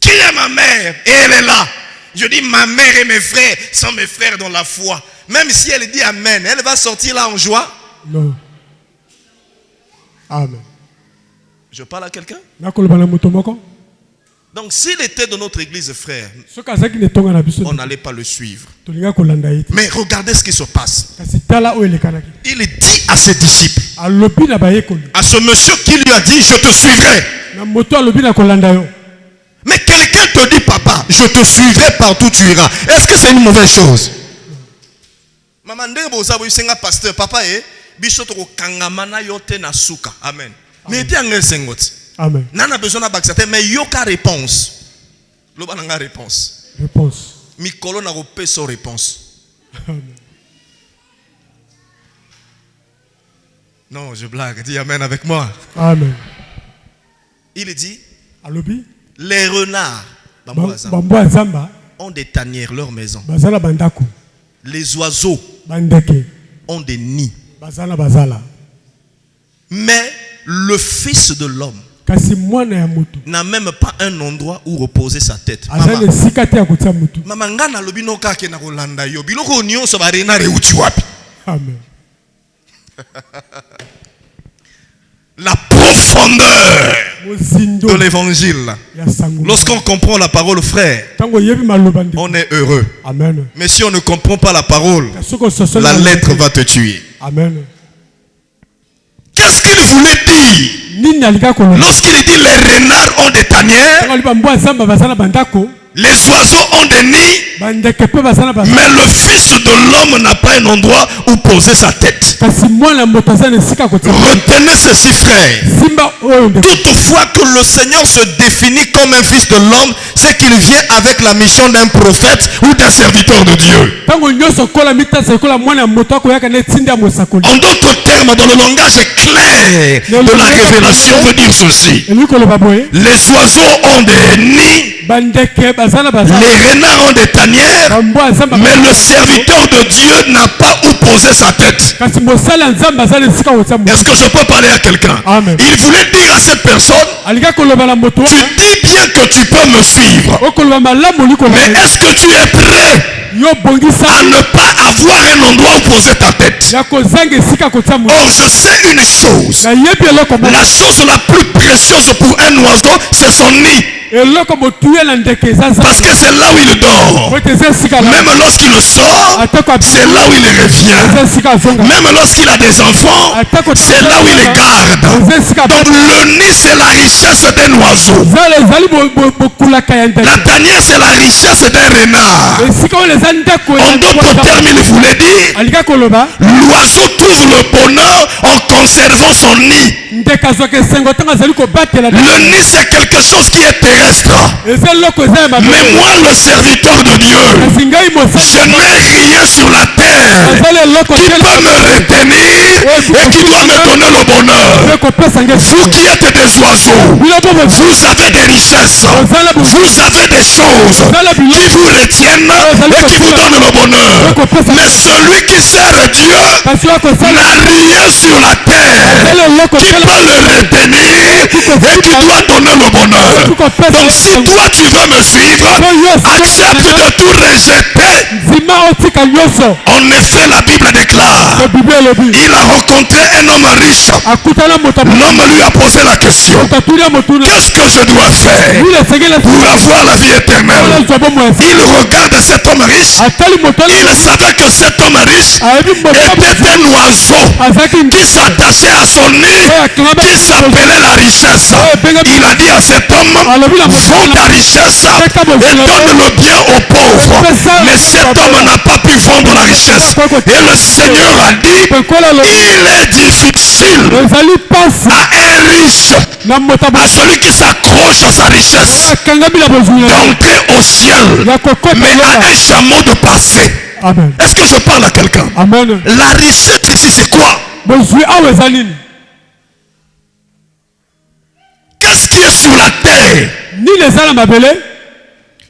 Qui est ma mère? Et elle est là. Je dis, ma mère et mes frères sont mes frères dans la foi. Même si elle dit Amen, elle va sortir là en joie? Non. Amen. Je parle à quelqu'un? Donc s'il était dans notre église, frère, on n'allait pas le suivre. Mais regardez ce qui se passe. Il dit à ses disciples, à ce monsieur qui lui a dit, je te suivrai. Mais quelqu'un te dit, papa, je te suivrai partout tu iras. Est-ce que c'est une mauvaise chose? Maman, pasteur, papa, amen. Mais tu as Amen. Nana besoin d'accès, mais yoka réponse. Loba nanga réponse. Réponse. Mikolo na repé sans réponse. Amen. Non, je blague. Dis amen avec moi. Amen. Il dit, Alobi, les renards ont des tanières, leur maison. Les oiseaux ont des nids. Mais le Fils de l'homme n'a même pas un endroit où reposer sa tête. Amen. La profondeur de l'évangile. Lorsqu'on comprend la parole, frère, on est heureux. Amen. Mais si on ne comprend pas la parole, la lettre va te tuer. Amen. Qu'est-ce qu'il voulait dire lorsqu'il dit les renards ont des tanières, les oiseaux ont des nids, mais le Fils de l'homme n'a pas un endroit où poser sa tête. Retenez ceci, frère. Toutefois que le Seigneur se définit comme un Fils de l'homme, c'est qu'il vient avec la mission d'un prophète ou d'un serviteur de Dieu. En d'autres termes, dans le langage clair de la révélation, veut dire ceci. Les oiseaux ont des nids, les renards ont des tanières, mais le serviteur de Dieu n'a pas où poser sa tête. Est-ce que je peux parler à quelqu'un? Il voulait dire à cette personne, tu dis bien que tu peux me suivre, mais est-ce que tu es prêt à ne pas avoir un endroit où poser ta tête? Or, je sais une chose, la chose la plus précieuse pour un oiseau, c'est son nid. Parce que c'est là où il dort. Même lorsqu'il sort, c'est là où il revient. Même lorsqu'il a des enfants, c'est là où il les garde. Donc le nid, c'est la richesse d'un oiseau. La tanière, c'est la richesse d'un renard. En d'autres termes, il voulait dire, l'oiseau trouve le bonheur en conservant son nid. Le nid, c'est quelque chose qui est terrestre. Mais moi, le serviteur de Dieu, je n'ai rien sur la terre qui peut me retenir et qui doit me donner le bonheur. Vous qui êtes des oiseaux, vous avez des richesses, vous avez des choses qui vous retiennent et qui vous donnent le bonheur. Mais celui qui sert Dieu n'a rien sur la terre qui peut le retenir et qui doit donner le bonheur. Donc si toi tu veux me suivre, accepte de tout rejeter. En effet, la Bible déclare, il a rencontré un homme riche. L'homme lui a posé la question, qu'est-ce que je dois faire pour avoir la vie éternelle? Il regarde cet homme riche. Il savait que cet homme riche était un oiseau qui s'attachait à son nid, qui s'appelait la richesse. Il a dit à cet homme, vends ta richesse et donne le bien aux pauvres. Mais cet homme n'a pas pu vendre la richesse. Et le Seigneur a dit, il est difficile à un riche, à celui qui s'accroche à sa richesse, d'entrer au ciel, mais à un chameau de passer. Est-ce que je parle à quelqu'un? La richesse ici, c'est quoi? Qu'est-ce qui est sur la terre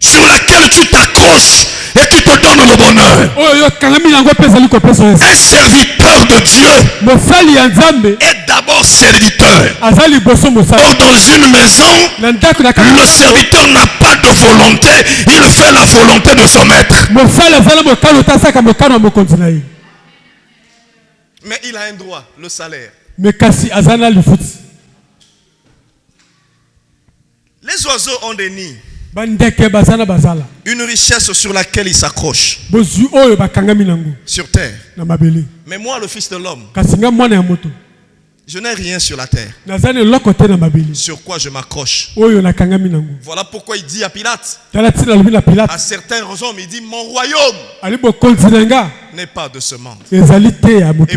sur laquelle tu t'accroches et qui te donne le bonheur? Un serviteur de Dieu est d'abord serviteur. Or, dans une maison, le serviteur n'a pas de volonté, il fait la volonté de son maître. Mais il a un droit, le salaire. Les oiseaux ont des nids. Une richesse sur laquelle ils s'accrochent sur terre. Mais moi, le Fils de l'homme, je n'ai rien sur la terre. Sur quoi je m'accroche? Voilà pourquoi il dit à Pilate, à certains hommes, il dit, mon royaume n'est pas de ce monde. Et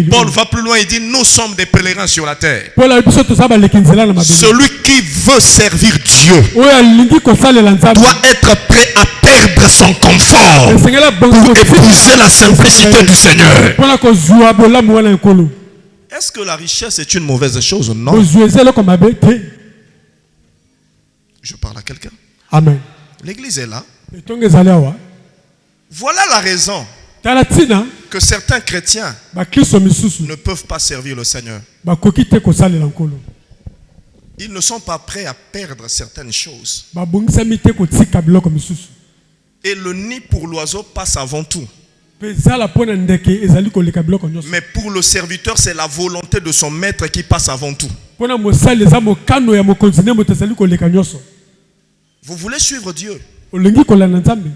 Paul va plus loin, il dit, nous sommes des pèlerins sur la terre. Celui qui veut servir Dieu doit être prêt à perdre son confort pour épouser la simplicité du Seigneur. Est-ce que la richesse est une mauvaise chose? Non. Je parle à quelqu'un. Amen. L'église est là. Voilà la raison que certains chrétiens ne peuvent pas servir le Seigneur. Ils ne sont pas prêts à perdre certaines choses. Et le nid pour l'oiseau passe avant tout. Mais pour le serviteur, c'est la volonté de son maître qui passe avant tout. Vous voulez suivre Dieu?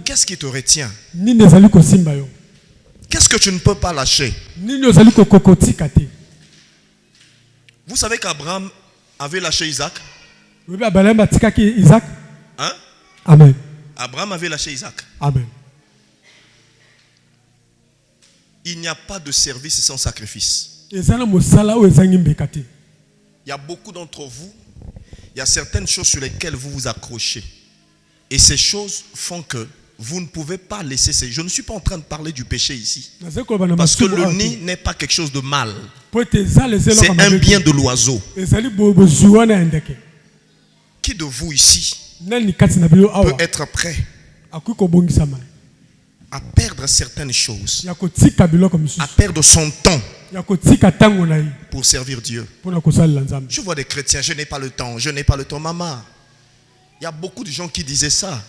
Qu'est-ce qui te retient? Qu'est-ce que tu ne peux pas lâcher? Vous savez qu'Abraham avait lâché Isaac? Hein? Amen. Abraham avait lâché Isaac. Amen. Il n'y a pas de service sans sacrifice. Il y a beaucoup d'entre vous, il y a certaines choses sur lesquelles vous vous accrochez. Et ces choses font que vous ne pouvez pas laisser ces... Je ne suis pas en train de parler du péché ici. Parce que le nid n'est pas quelque chose de mal. C'est un bien de l'oiseau. Qui de vous ici peut être prêt à perdre certaines choses, à perdre son temps pour servir Dieu? Je vois des chrétiens, je n'ai pas le temps, je n'ai pas le temps. Maman, il y a beaucoup de gens qui disaient ça,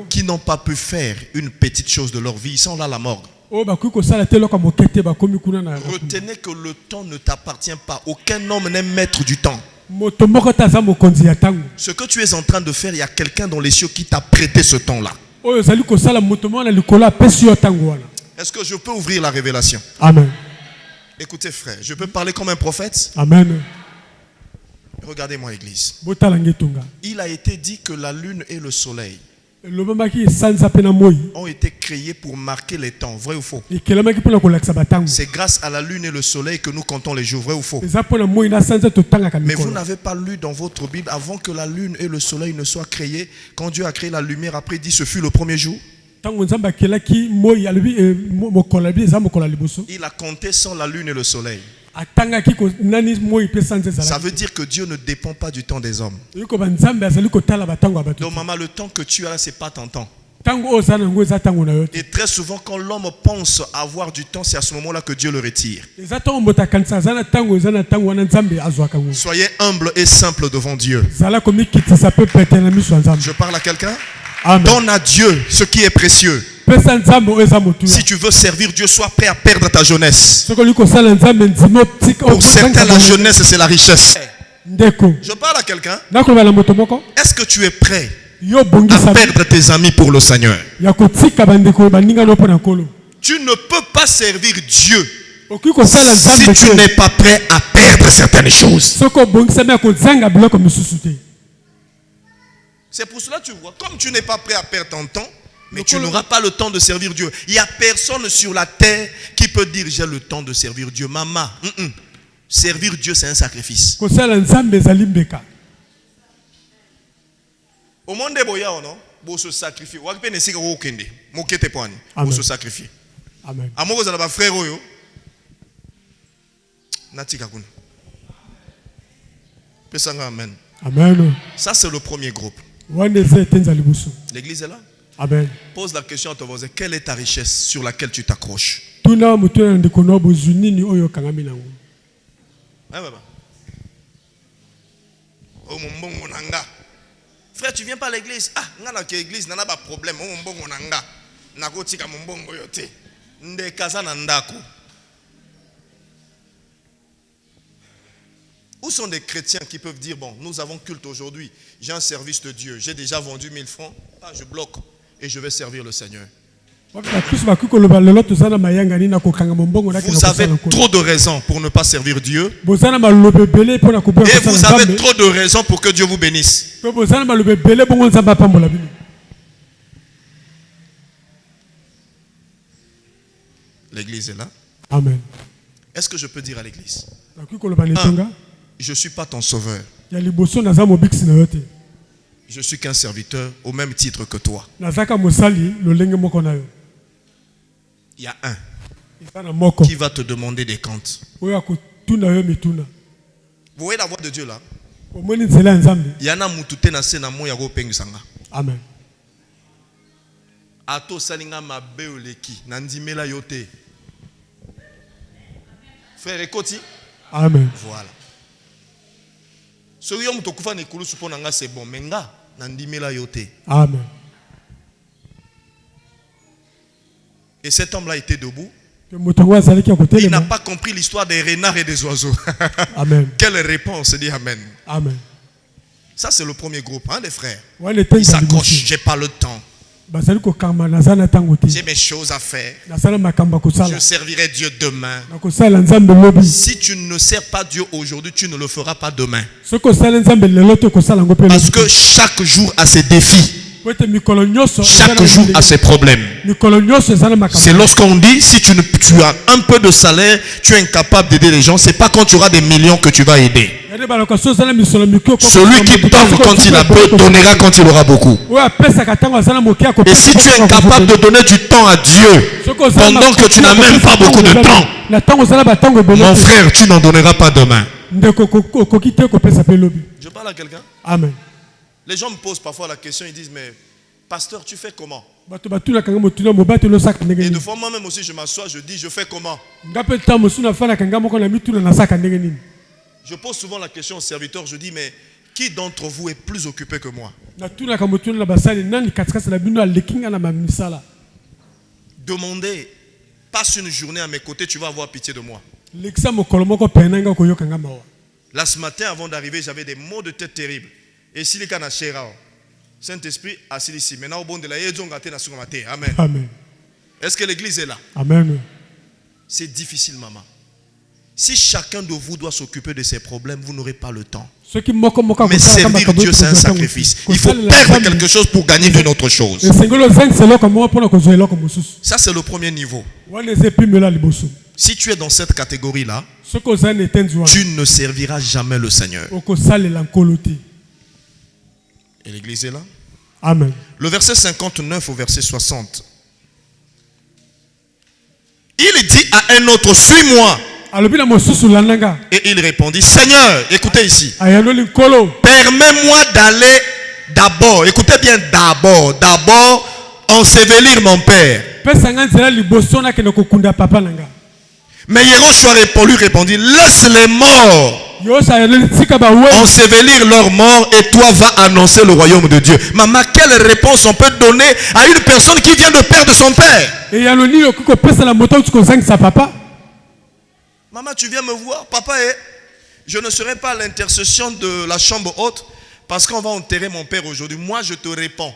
qui n'ont pas pu faire une petite chose de leur vie. Ils sont là à la morgue. Retenez que le temps ne t'appartient pas. Aucun homme n'est maître du temps. Ce que tu es en train de faire, il y a quelqu'un dans les cieux qui t'a prêté ce temps-là. Est-ce que je peux ouvrir la révélation? Amen. Écoutez frère, je peux parler comme un prophète? Amen. Regardez-moi l'église. Il a été dit que la lune et le soleil ont été créés pour marquer les temps, vrai ou faux? C'est grâce à la lune et le soleil que nous comptons les jours, vrai ou faux? Mais vous n'avez pas lu dans votre Bible, avant que la lune et le soleil ne soient créés, quand Dieu a créé la lumière, après il dit ce fut le premier jour. Il a compté sans la lune et le soleil. Ça veut dire que Dieu ne dépend pas du temps des hommes. Donc maman, le temps que tu as là, ce n'est pas ton temps. Et très souvent, quand l'homme pense avoir du temps, c'est à ce moment-là que Dieu le retire. Soyez humble et simple devant Dieu. Je parle à quelqu'un? Donne à Dieu ce qui est précieux. Si tu veux servir Dieu, sois prêt à perdre ta jeunesse. Pour certains, la jeunesse, c'est la richesse. Je parle à quelqu'un. Est-ce que tu es prêt à perdre tes amis pour le Seigneur? Tu ne peux pas servir Dieu si tu n'es pas prêt à perdre certaines choses. C'est pour cela que tu vois, comme tu n'es pas prêt à perdre ton temps, mais tu n'auras pas le temps de servir Dieu. Il n'y a personne sur la terre qui peut dire j'ai le temps de servir Dieu. Maman, servir Dieu, c'est un sacrifice. Au monde de Boya, on se sacrifie. On se sacrifie. Amen. Amen. Amen. Ça, c'est le premier groupe. L'église est là. Amen. Pose la question à ton voisin. Quelle est ta richesse sur laquelle tu t'accroches? Frère, tu viens pas à l'église? Ah, ngana ke église nana ba problème. O mbongo nanga. Nako tika mbongo yote. Nde kaza na ndako. Où sont des chrétiens qui peuvent dire, bon, nous avons culte aujourd'hui, j'ai un service de Dieu, j'ai déjà vendu 1000 francs, je bloque et je vais servir le Seigneur. Vous avez trop de raisons pour ne pas servir Dieu. Et vous avez trop de raisons pour que Dieu vous bénisse. L'église est là. Amen. Est-ce que je peux dire à l'église? Je ne suis pas ton sauveur. Je suis qu'un serviteur au même titre que toi. Il y a un qui va te demander des comptes. Vous voyez la voix de Dieu là? Il y en a mutute na sena mo yako pengisanga. Amen. Ato salinga mabe oleki nandimela yote. Frère Ekoti. Amen. Voilà. Ce yom to kufa nekulu suponanga c'est bon menga nandimela yote. Amen. Et cet homme-là était debout. Il n'a pas compris l'histoire des renards et des oiseaux. Amen. Quelle réponse? Dit Amen. Amen. Ça, c'est le premier groupe, hein, les frères. Ils s'accrochent. J'ai pas le temps. J'ai mes choses à faire. Je servirai Dieu demain. Si tu ne sers pas Dieu aujourd'hui, tu ne le feras pas demain. Parce que chaque jour a ses défis. Chaque jour a ses problèmes. C'est lorsqu'on dit, si tu as un peu de salaire, tu es incapable d'aider les gens. C'est pas quand tu auras des millions que tu vas aider. Celui qui donne quand il a peu, donnera quand il aura beaucoup. Et si tu es incapable de donner du temps à Dieu, pendant que tu n'as même pas beaucoup de temps, mon frère, tu n'en donneras pas demain. Je parle à quelqu'un? Amen. Les gens me posent parfois la question, ils disent, mais pasteur, tu fais comment? Et de fois moi-même aussi, je m'assois, je dis, je fais comment? Je pose souvent la question aux serviteurs, je dis, mais qui d'entre vous est plus occupé que moi? Demandez, passe une journée à mes côtés, tu vas avoir pitié de moi. Là, ce matin, avant d'arriver, j'avais des maux de tête terribles. Et si les cas n'a Saint-Esprit assis ici. Maintenant, au bon de la Amen. Amen. Est-ce que l'église est là? Amen. C'est difficile, maman. Si chacun de vous doit s'occuper de ses problèmes, vous n'aurez pas le temps. Mais servir Dieu, c'est un sacrifice. Il faut perdre quelque chose pour gagner une autre chose. Ça, c'est le premier niveau. Si tu es dans cette catégorie-là, tu ne serviras jamais le Seigneur. Et l'église est là? Amen. Le verset 59 au verset 60. Il dit à un autre, suis-moi. Et il répondit, Seigneur, écoutez ici, permets-moi d'aller d'abord, écoutez bien, d'abord ensevelir mon père. Mais Yehoshua lui répondit, laisse les morts ensevelir leurs morts et toi va annoncer le royaume de Dieu. Maman, quelle réponse on peut donner à une personne qui vient de perdre son père? Maman, tu viens me voir, papa, je ne serai pas à l'intercession de la chambre haute parce qu'on va enterrer mon père aujourd'hui. Moi, je te réponds,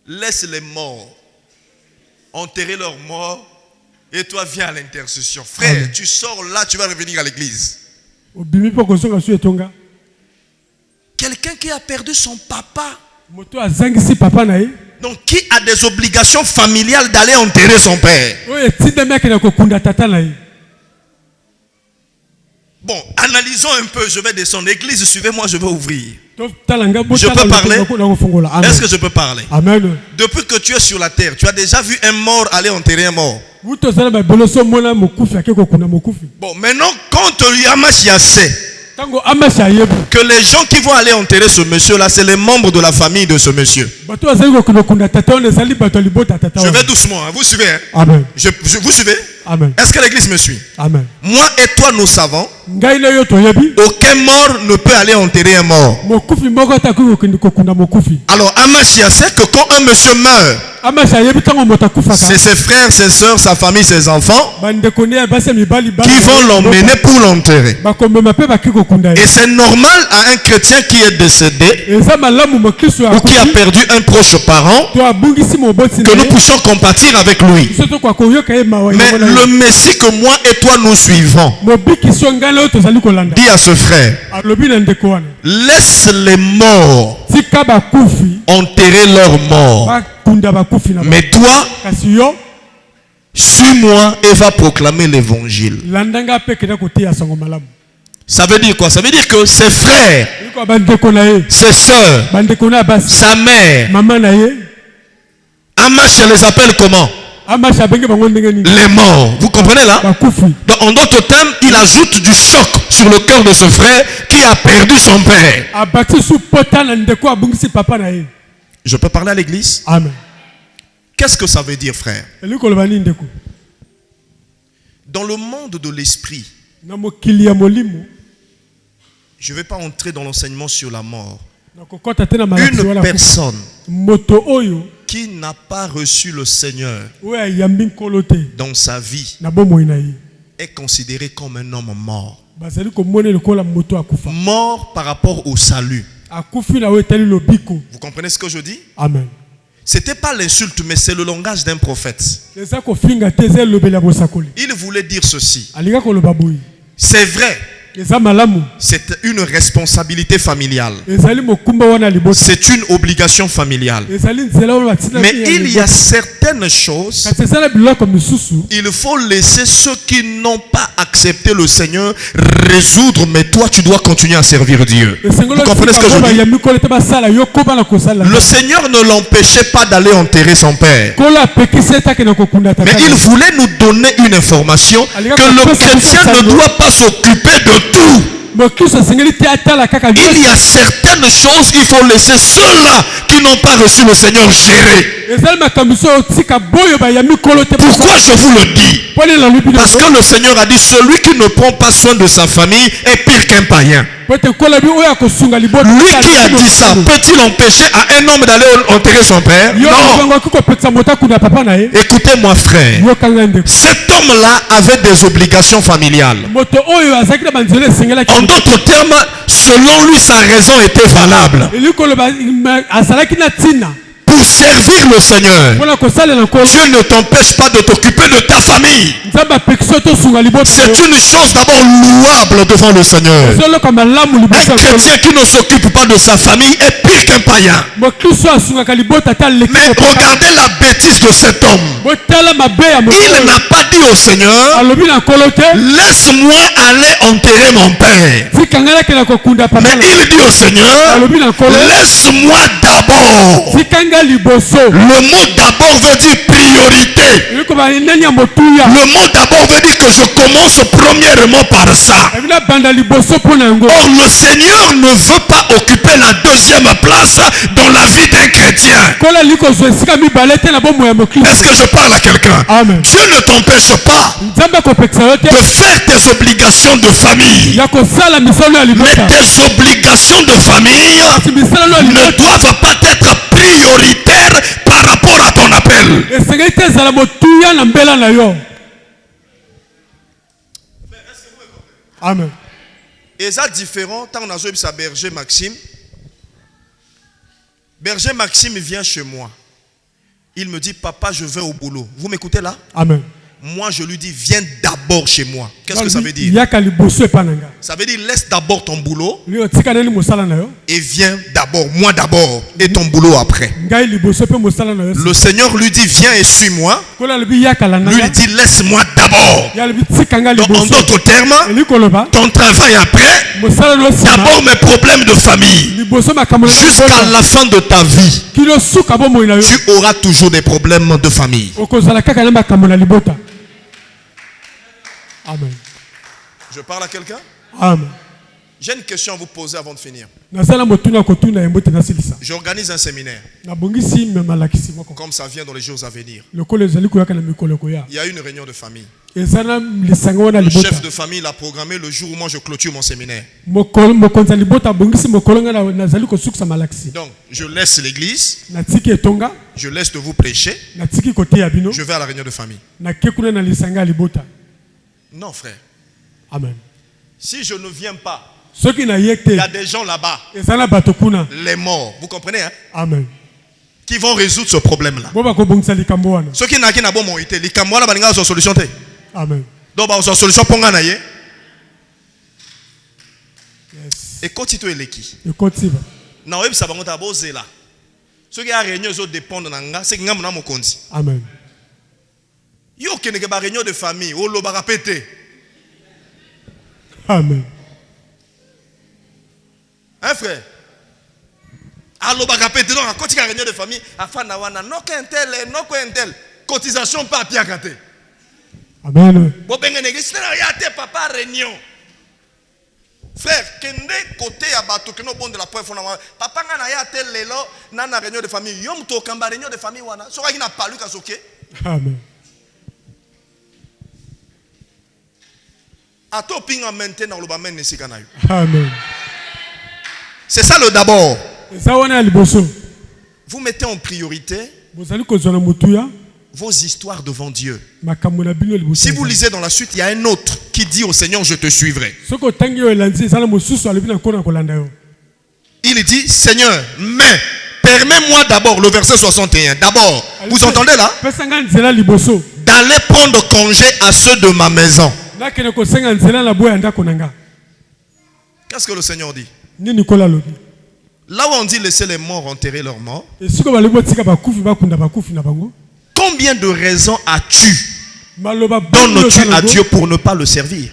laisse les morts enterrer leurs morts et toi viens à l'intercession. Frère, amen. Tu sors là, tu vas revenir à l'église. Quelqu'un qui a perdu son papa, donc qui a des obligations familiales d'aller enterrer son père. Bon, analysons un peu, je vais descendre. Église, suivez-moi, je vais ouvrir. Je peux parler? Est-ce que je peux parler? Amen. Depuis que tu es sur la terre, tu as déjà vu un mort aller enterrer un mort? Bon, maintenant, quand Yamash Yassé, que les gens qui vont aller enterrer ce monsieur-là, c'est les membres de la famille de ce monsieur. Je vais doucement, hein. Vous suivez, hein? Amen. Vous suivez? Amen. Est-ce que l'église me suit? Amen. Moi et toi, nous savons aucun mort ne peut aller enterrer un mort. Alors, Amashia sait que quand un monsieur meurt, c'est ses frères, ses soeurs, sa famille, ses enfants qui vont l'emmener pour l'enterrer. Et c'est normal à un chrétien qui est décédé ou qui a perdu un proche parent que nous puissions compatir avec lui. Mais le Messie que moi et toi nous suivons dit à ce frère, laisse les morts enterrer leurs morts. Mais toi, suis-moi et va proclamer l'évangile. Ça veut dire quoi? Ça veut dire que ses frères, ses soeurs, sa mère, Amash les appelle comment? Les morts. Vous comprenez là? Donc, en d'autres termes, il ajoute du choc sur le cœur de ce frère qui a perdu son père. Je peux parler à l'église? Amen. Qu'est-ce que ça veut dire, frère? Dans le monde de l'esprit, je ne vais pas entrer dans l'enseignement sur la mort. Une personne qui n'a pas reçu le Seigneur dans sa vie est considéré comme un homme mort. Mort par rapport au salut. Vous comprenez ce que je dis? Amen. C'était pas l'insulte, mais c'est le langage d'un prophète. Il voulait dire ceci. C'est vrai. C'est une responsabilité familiale. C'est une obligation familiale. Mais il y a certaines choses, il faut laisser ceux qui n'ont pas accepté le Seigneur résoudre, mais toi tu dois continuer à servir Dieu. Vous comprenez ce que je dis? Le Seigneur ne l'empêchait pas d'aller enterrer son père. Mais il voulait nous donner une information que le chrétien ne doit pas s'occuper de tout. Il y a certaines choses qu'il faut laisser ceux-là qui n'ont pas reçu le Seigneur gérer. Pourquoi je vous le dis? Parce que le Seigneur a dit celui qui ne prend pas soin de sa famille est pire qu'un païen. Lui qui a dit ça, peut-il empêcher à un homme d'aller enterrer son père? Non. Écoutez-moi frère, cet homme-là avait des obligations familiales. En d'autres termes, selon lui, sa raison était valable. Pour servir le Seigneur, Dieu ne t'empêche pas de t'occuper de ta famille. C'est une chose d'abord louable devant le Seigneur. Un chrétien qui ne s'occupe pas de sa famille est pire qu'un païen. Mais regardez la bêtise de cet homme. Il n'a pas dit au Seigneur, laisse-moi aller enterrer mon père. Mais il dit au Seigneur, laisse-moi d'abord. Le mot d'abord veut dire priorité. Le mot d'abord veut dire que je commence premièrement par ça. Or le Seigneur ne veut pas occuper la deuxième place dans la vie d'un chrétien. Est-ce que je parle à quelqu'un? Dieu ne t'empêche pas de faire tes obligations de famille. Mais tes obligations de famille ne doivent pas être prioritaire par rapport à ton appel. Amen. Et ça différent quand on a joué sa berger Maxime. Berger Maxime vient chez moi. Il me dit papa je vais au boulot. Vous m'écoutez là? Amen. Moi je lui dis viens d'abord chez moi. Qu'est-ce que ça veut dire? Ça veut dire laisse d'abord ton boulot et viens d'abord, moi d'abord et ton boulot après. Le Seigneur lui dit viens et suis-moi. Lui dit laisse-moi d'abord. Donc en d'autres termes, ton travail après, d'abord mes problèmes de famille. Jusqu'à la fin de ta vie, tu auras toujours des problèmes de famille. Amen. Je parle à quelqu'un? Amen. J'ai une question à vous poser avant de finir. J'organise un séminaire. Comme ça vient dans les jours à venir. Il y a une réunion de famille. Le chef de famille l'a programmé le jour où moi je clôture mon séminaire. Donc je laisse l'église. Je laisse de vous prêcher. Je vais à la réunion de famille. Non frère. Amen. Si je ne viens pas, il y a des gens là-bas, les morts, vous comprenez hein? Amen. Qui vont résoudre ce problème-là. Ceux qui n'ont pas bon été, les Camerounais n'ont pas de solution. Amen. Donc ils ont une solution pour gagner. Yes. Et quand tu es l'équipe, na web ça va monter à boser là. Ceux qui ont réunion ils dépendent de nanga, c'est qui n'ont pas mon compte. Amen. Yo qui n'est pas réunion de famille, ou le barapété. Amen. Hein frère? Alors barapété donc quand tu as réunion de famille, afin d'avoir non qu'un tel, cotisation pas à pied à gâter. Amen. Bon ben l'église n'a papa réunion. Frère, kende côté à bateau que nous bon de la pointe fondamentaire. Papa n'a ya tel lelo na réunion de famille. Yom to kamba réunion de famille wana. So qui n'a pas lu kasoké. Amen. Amen. C'est ça le d'abord. Vous mettez en priorité vos histoires devant Dieu. Si vous lisez dans la suite, il y a un autre qui dit au Seigneur, je te suivrai. Il dit, Seigneur, mais permets-moi d'abord, le verset 61, d'abord, vous entendez là? D'aller prendre congé à ceux de ma maison. Qu'est-ce que le Seigneur dit? Là où on dit laisser les morts enterrer leurs morts, combien de raisons as-tu? Donnes-tu à Dieu pour ne pas le servir?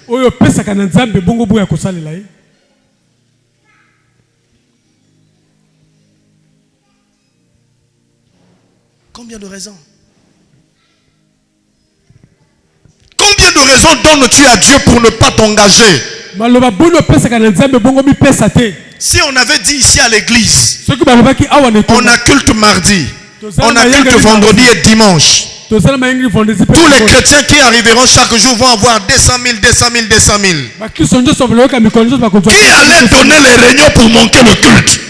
Combien de raisons? Combien de raisons donnes-tu à Dieu pour ne pas t'engager? Si on avait dit ici à l'église, on a culte mardi, on a culte vendredi et dimanche. Tous les chrétiens qui arriveront chaque jour vont avoir 200 000, 200 000, 200 000. Qui allait donner les réunions pour manquer le culte?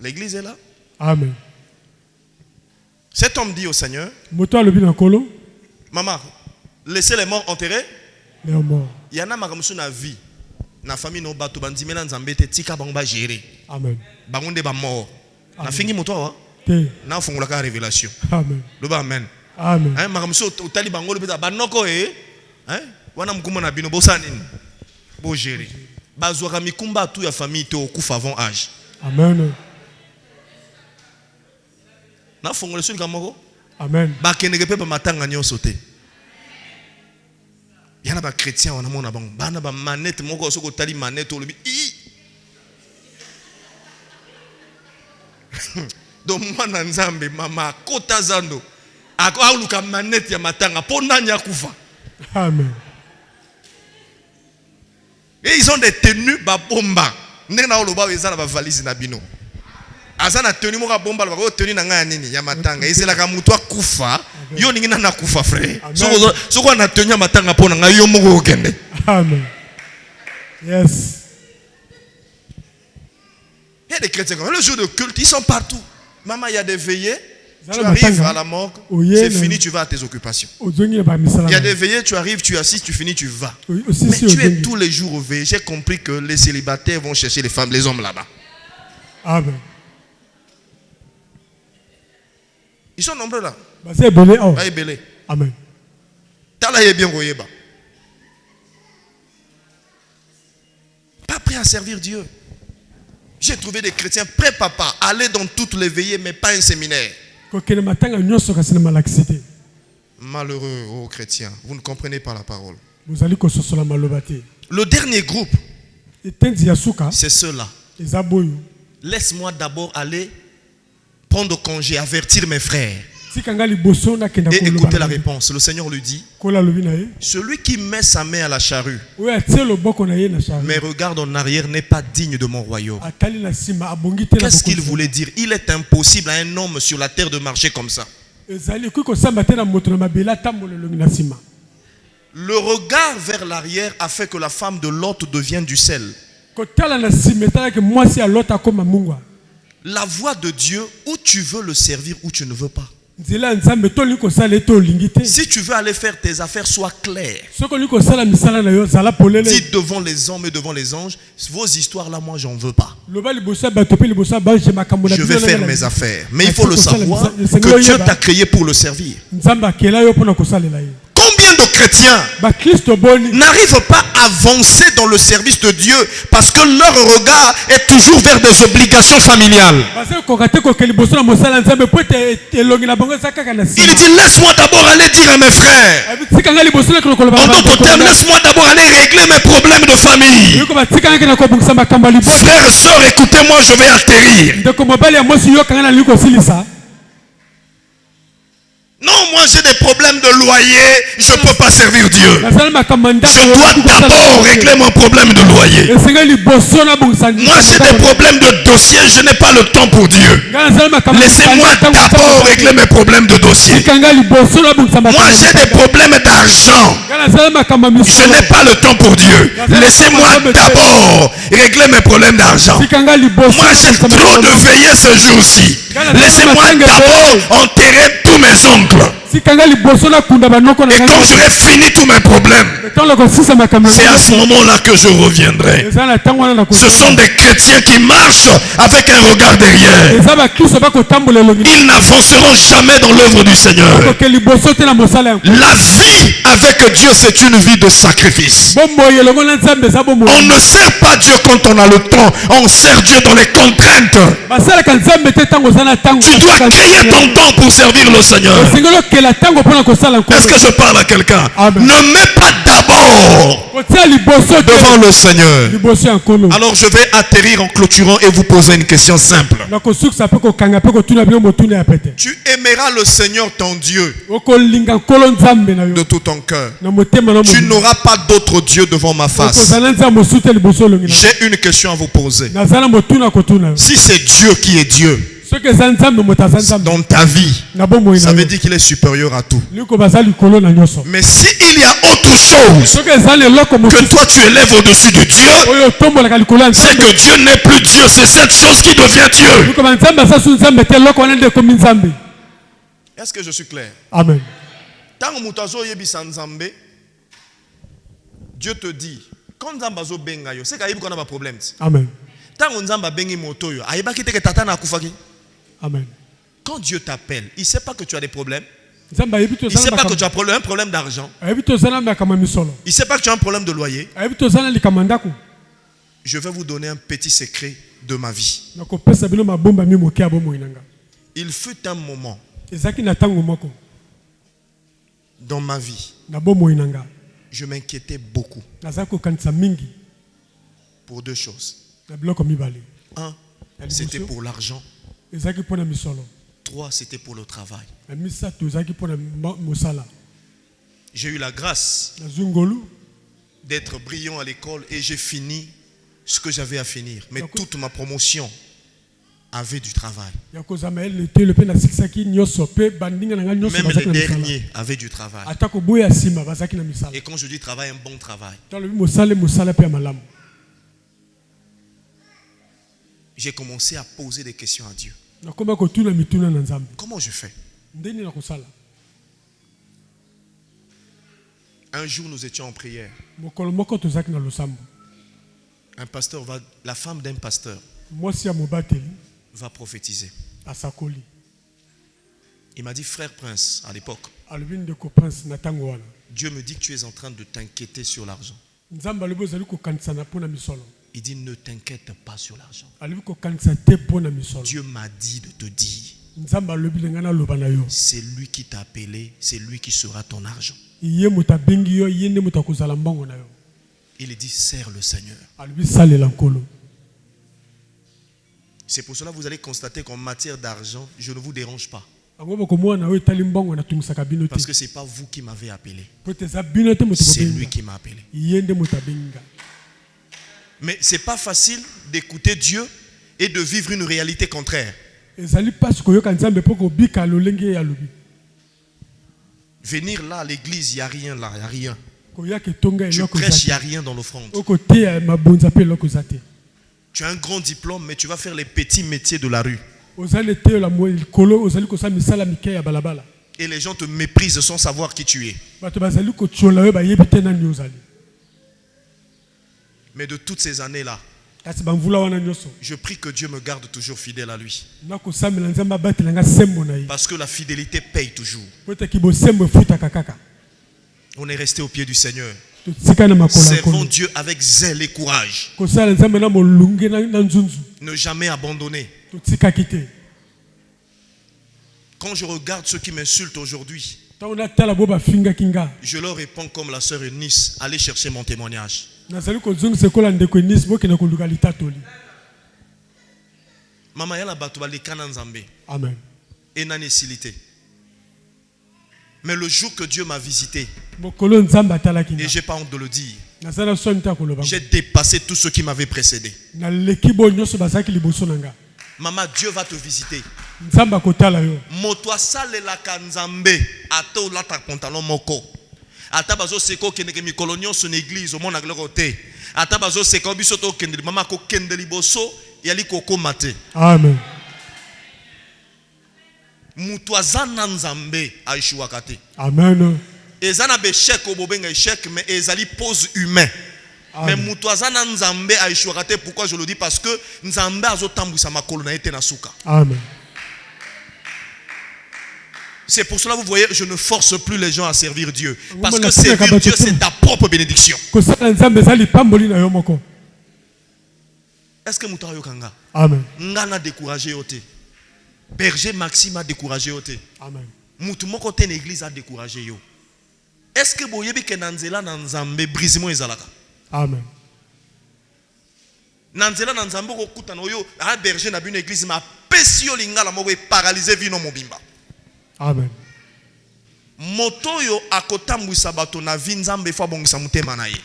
L'église est là. Amen. Cet homme dit au Seigneur, maman, laissez les morts enterrer. Il y en a qui ont vie. Na famille no bato bandi mena nzambete tika bangba gérer. Amen. Bangonde ba mort. Na fingi moto wa. Na fongola ka révélation. Amen. Loba amen. Amen. Hein makamso otali bangolo beta banoko hein wana mukuma na bino bosani bo gérer. Bazwa mikumba tout ya famille te okufa avant âge. Amen. Na fongola sur kamoko. Amen. Ba kenege pe ba matanga nyonso te. Il y a des chrétiens, on a mon abon. Bana ba manette, mon gosse ko tali manette olobi. Donc moi na nzambe mama kota zando. Ako aluka manette ya matanga pona nya kufa. Amen. Et ils ont des tenues ba bomba. Ndena oloba ezana ba valise na bino. Azana tenue mo ka bomba ba ko tenue na nga nini ya matanga. Ezela ka mutu akufa. Yo ningi na kufa frère. Soko na tenue matanga pona nga yo moko okende. Amen. Yes. Il y a des chrétiens comme le jour de culte, ils sont partout. Maman, il y a des veillées. Tu arrives à la morgue, c'est fini, tu vas à tes occupations. Il y a des veillées, tu arrives, tu assistes, tu finis, tu vas. Mais tu es tous les jours au veillées. J'ai compris que les célibataires vont chercher les femmes, les hommes là-bas. Amen. Ils sont nombreux là. Amen. Pas prêt à servir Dieu. J'ai trouvé des chrétiens prêts, papa, à aller dans toutes les veillées, mais pas un séminaire. Malheureux, oh chrétiens, vous ne comprenez pas la parole. Le dernier groupe, c'est ceux-là. Laisse-moi d'abord aller prendre congé, avertir mes frères. Et écoutez la réponse. Le Seigneur lui dit, celui qui met sa main à la charrue mais regarde en arrière n'est pas digne de mon royaume. Qu'est-ce qu'il voulait dire? Il est impossible à un homme sur la terre de marcher comme ça. Le regard vers l'arrière a fait que la femme de Lot devienne du sel. La voix de Dieu, où tu veux le servir, où tu ne veux pas. Si tu veux aller faire tes affaires, sois clair. Dis devant les hommes et devant les anges, vos histoires là, moi j'en veux pas. Je vais faire mes affaires. Mais il faut le savoir que Dieu t'a créé pour le servir. Combien de chrétiens n'arrivent pas à avancer dans le service de Dieu parce que leur regard est toujours vers des obligations familiales? Il dit laisse-moi d'abord aller dire à mes frères. En d'autres termes, laisse-moi d'abord aller régler mes problèmes de famille. Frères et sœurs, écoutez-moi, je vais atterrir. Non, moi j'ai des problèmes de loyer, je ne peux pas servir Dieu. Je dois d'abord régler mon problème de loyer. Moi j'ai des problèmes de dossier, je n'ai pas le temps pour Dieu. Laissez-moi d'abord régler mes problèmes de dossier. Moi j'ai des problèmes d'argent, je n'ai pas le temps pour Dieu. Laissez-moi d'abord régler mes problèmes d'argent. Moi j'ai trop de veillées ce jour-ci. Laissez-moi d'abord enterrer tous mes ongles. Et quand j'aurai fini tous mes problèmes, c'est à ce moment-là que je reviendrai. Ce sont des chrétiens qui marchent avec un regard derrière. Ils n'avanceront jamais dans l'œuvre du Seigneur. La vie avec Dieu, c'est une vie de sacrifice. On ne sert pas Dieu quand on a le temps. On sert Dieu dans les contraintes. Tu dois créer ton temps pour servir le Seigneur. Est-ce que je parle à quelqu'un? Ne mets pas d'abord devant le Seigneur. Alors je vais atterrir en clôturant et vous poser une question simple. Tu aimeras le Seigneur ton Dieu de tout ton cœur. Tu n'auras pas d'autre Dieu devant ma face. J'ai une question à vous poser. Si c'est Dieu qui est Dieu dans ta vie, ça veut dire qu'il est supérieur à tout. Mais s'il y a autre chose que toi tu élèves au-dessus de Dieu, c'est que Dieu n'est plus Dieu, c'est cette chose qui devient Dieu. Est-ce que je suis clair? Amen. Dieu te dit, quand Zambazo benga yo, c'est qu'il y a un problème. Amen. Amen. Quand Dieu t'appelle, il ne sait pas que tu as des problèmes. Il ne sait pas que tu as un problème d'argent. Il ne sait pas que tu as un problème de loyer. Je vais vous donner un petit secret de ma vie. Il fut un moment dans ma vie, je m'inquiétais beaucoup pour deux choses. Un, c'était pour l'argent. 3, c'était pour le travail. J'ai eu la grâce d'être brillant à l'école et j'ai fini ce que j'avais à finir. Mais toute ma promotion avait du travail. Même les derniers avaient du travail. Et quand je dis travail, un bon travail. J'ai commencé à poser des questions à Dieu. Comment je fais? Un jour, nous étions en prière. Un pasteur la femme d'un pasteur va prophétiser. Il m'a dit, frère Prince, à l'époque, Dieu me dit que tu es en train de t'inquiéter sur l'argent. Il dit, ne t'inquiète pas sur l'argent. Dieu m'a dit de te dire, c'est lui qui t'a appelé, c'est lui qui sera ton argent. Il dit, sers le Seigneur. C'est pour cela que vous allez constater qu'en matière d'argent, je ne vous dérange pas. Parce que ce n'est pas vous qui m'avez appelé. C'est lui qui m'a appelé. Mais ce n'est pas facile d'écouter Dieu et de vivre une réalité contraire. Venir là à l'église, il n'y a rien là, il n'y a rien. Tu prêches, il n'y a rien dans l'offrande. Tu as un grand diplôme, mais tu vas faire les petits métiers de la rue. Et les gens te méprisent sans savoir qui tu es. Mais de toutes ces années-là, je prie que Dieu me garde toujours fidèle à lui. Parce que la fidélité paye toujours. On est resté au pied du Seigneur. Servons Dieu avec zèle et courage. Ne jamais abandonner. Quand je regarde ceux qui m'insultent aujourd'hui, je leur réponds comme la sœur Eunice, allez chercher mon témoignage. Mama yala batu balikana nzambe. Amen. Enani silité. Mais le jour que Dieu m'a visité, et j'ai pas honte de le dire, j'ai dépassé tout ce qui m'avait précédé. Maman, Dieu va te visiter. Moto salela kanzambe ato lata pantalon moko. Ata bazo seko kende ke mikolonyo son église au monde na côté. Ata bazo seko biso to kende mama ko kende liboso yali koko mate. Amen. Moto azana nzambe aishuakate. Amen. Ezana be chèque au bobenga échec mais ezali pose humain. Mais Moutouazana Nzambe a échoué. Pourquoi je le dis? Parce que Nzambe a zotambuisa makolo na ete na suka. Amen. C'est pour cela vous voyez, je ne force plus les gens à servir Dieu. Parce que servir Dieu, c'est ta propre bénédiction. Est-ce que Moutara Yokanga? Amen. Ngana découragé yote. Berger Maxime a découragé yote. Amen. Moutoumoko ten église a découragé yo. Est-ce que boyebi ke nanzela nanzambe brisement ezalaka? Amen. Nanzela nanzambe ko kutana yo a berger na bino église ma pesio lingala moko paralysé vino mobimba. Amen. Moto yo akotambwisa bato na vi nzambe fa bongisa mutema na ye.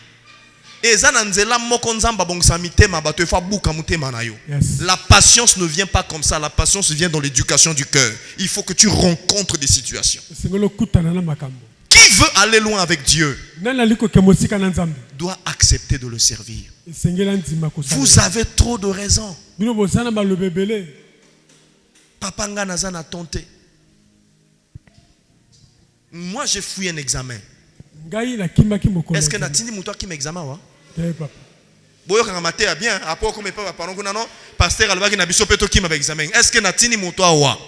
Eza na nzela moko nzamba bongisa mitema bato fa buka mutema na yo. Yes. La patience ne vient pas comme ça, la patience vient dans l'éducation du cœur. Il faut que tu rencontres des situations. Qui veut aller loin avec Dieu doit accepter de le servir. Vous avez trop de raisons. Papa nga nazana tonte. Moi j'ai fouillé un examen. Est-ce que natindi muto qui m'examen wa? Boyo kanga maté bien après comme pas parents kuna non pasteur alobaki na biso peto ki m'examen. Est-ce que natindi muto wa?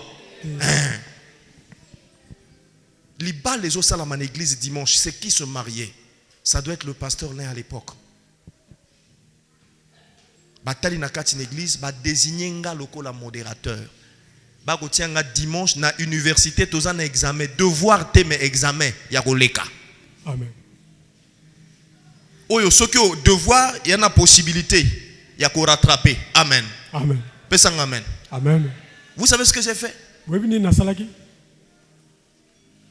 Les balles les autres à l'église dimanche, c'est qui se mariait? Ça doit être le pasteur là à l'époque. Batali na kati l'église, ba désigner nga loko la modérateur. Ba kotianga dimanche na université toza na examen, devoir te mais examen ya koleka. Amen. Oyo soki o devoir y a na possibilité ya ko rattraper. Amen. Amen. Pesanga amen. Amen. Vous savez ce que j'ai fait? Oui, ni na salaki.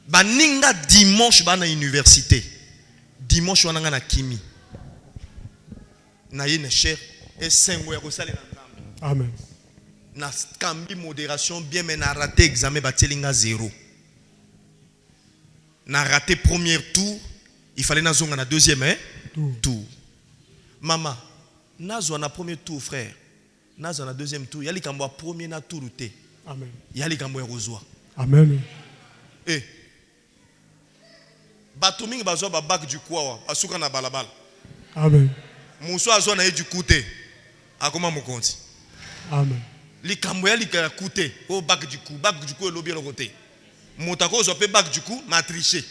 Baninga dimanche ba na université. Dimanche wana na kimi. Na yene cher et sengo ya kosala na nzambe. Amen. Na kambi modération bien mais na raté examen ba telinga 0. Na raté premier tour, il fallait na zonga na deuxième tour. Maman, na zo na premier tour frère. Na zo na deuxième tour, yali kambo premier na tour té. Amen. Yali kambo ya rozwa. Amen. Eh Batomingi bazwa ba bac du kwa asuka na balabala. Amen. Muso azwa na du côté. Akoma mokonzi. Amen. Likambo ya likaya kute o bac du coup elobi le côté. Motako zo pe bac du coup ma triché.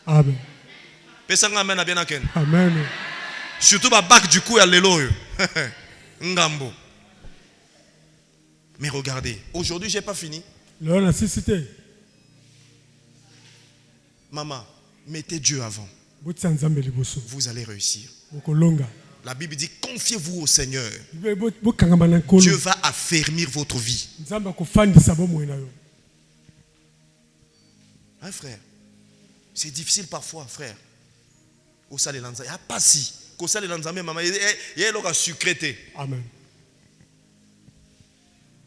Amen. Pesanga amena bien aken. Amen. Surtout ba bac du coup ya lelo yo. Ngambo. Mais regardez, aujourd'hui j'ai pas fini. Là on a cité. Maman, mettez Dieu avant. Vous allez réussir. La Bible dit confiez-vous au Seigneur. Dieu va affermir votre vie. Hein, frère? C'est difficile parfois, frère. Il n'y a pas si. Maman, il y a un secret. Amen.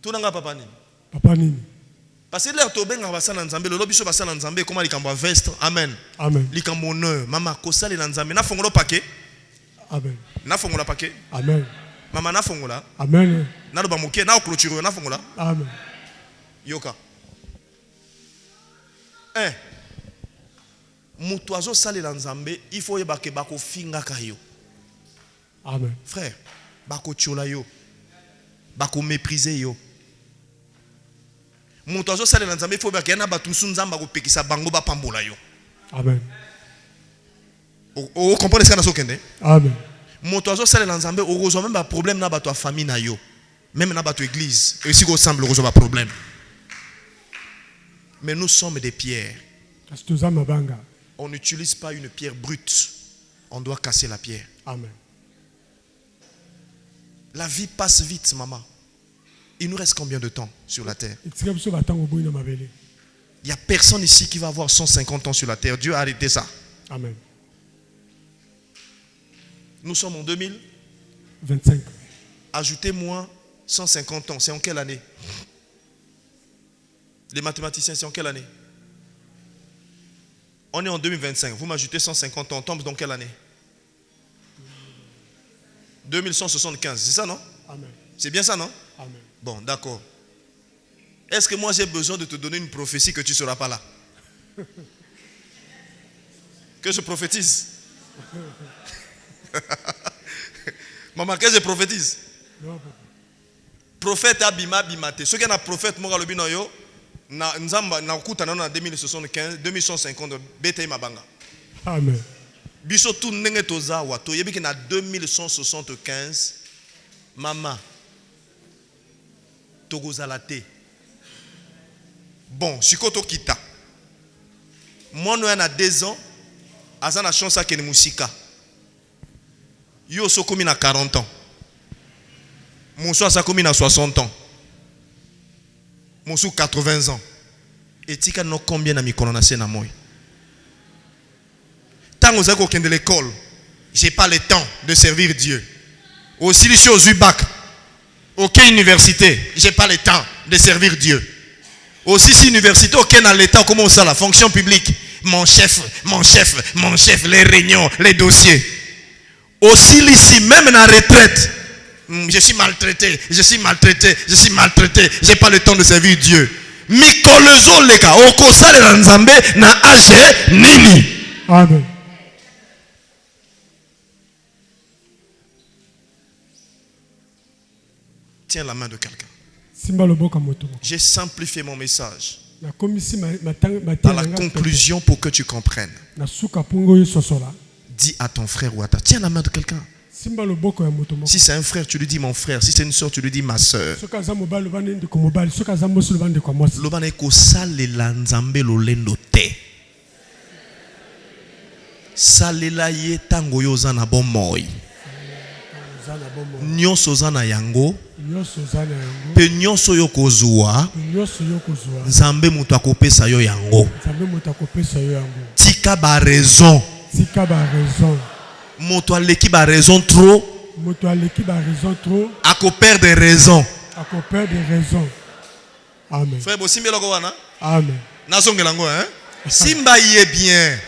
Tout le monde papa. Papa nini? Parce que l'air tobenga basana nzambe le lobiso basana nzambe comment likambo veste amen. Amen. Likambo honneur mama kosala na nzambe na fongola paquet. Amen. Na fongola paquet. Amen. Mama na fongola. Amen. Na loba moké na clôture na fongola. Amen. Yoka. Mutu azo sala na nzambe il faut yebake bako finga kayo. Amen. Frère, bako tchola yo. Bako mépriser yo. Montozo sale na nzambe faut bakena batumsu nzamba ko pekisa bango ba pambola yo. Amen. O comprenez ça na sokende? Amen. Montozo sale na nzambe o rezo même ba problème na bato famille na yo. Même na bato église, et si go semble rezo ba problème. Mais nous sommes des pierres. On n'utilise pas une pierre brute. On doit casser la pierre. Amen. La vie passe vite, maman. Il nous reste combien de temps sur la terre? Il n'y a personne ici qui va avoir 150 ans sur la terre. Dieu a arrêté ça. Amen. Nous sommes en 2025. Ajoutez-moi 150 ans. C'est en quelle année? Les mathématiciens, c'est en quelle année? On est en 2025. Vous m'ajoutez 150 ans. On tombe dans quelle année? 2175. C'est ça, non? Amen. C'est bien ça, non? Amen. Bon, d'accord. Est-ce que moi j'ai besoin de te donner une prophétie que tu ne seras pas là? Que je prophétise? Maman, que je prophétise? Non. Prophète Abima Bimate. Ce qui est un prophète, moi, le binoyo, na 2075, 2150, bete mabanga. Amen. Biso tout nenge toza wato. Yebi ki na 2175, maman, togozalate. Bon, Shikoto Kita. Moi, nous avons 2 ans. Azana chance à Ken Musika. Yo so komi na 40 ans. Mon soir ça komi na 60 ans. Mon soir 80 ans. Et tika no combien na mikono na sena moi. Tant aux ako de l'école, j'ai pas le temps de servir Dieu. Aussi les choses au bac. Aucune université, j'ai pas le temps de servir Dieu. Aussi si université, aucun à l'État, comment ça la fonction publique. Mon chef, les réunions, les dossiers. Aussi ici, même en retraite, je suis maltraité, j'ai pas le temps de servir Dieu. Mikolozo leka, okosale na nzambe na age nini. Amen. Tiens la main de quelqu'un. J'ai simplifié mon message dans la conclusion pour que tu comprennes. Dis à ton frère ou à ta... Tiens la main de quelqu'un. Si c'est un frère, tu lui dis mon frère. Si c'est une soeur, tu lui dis ma soeur. Lobane kosalela nzambe lolendo te. Salela ye tango yo zana bomoi. Nyonso zana yango. Pe nyonso yo kozwa. Nzambe mutu akopesa yo yango. Tika ba raison. Moto aleki ba raison trop. Ako perdre raison. Amen. Frère Bosimbe loko wana. Amen. Nazongela ngo hein. Simba yé bien.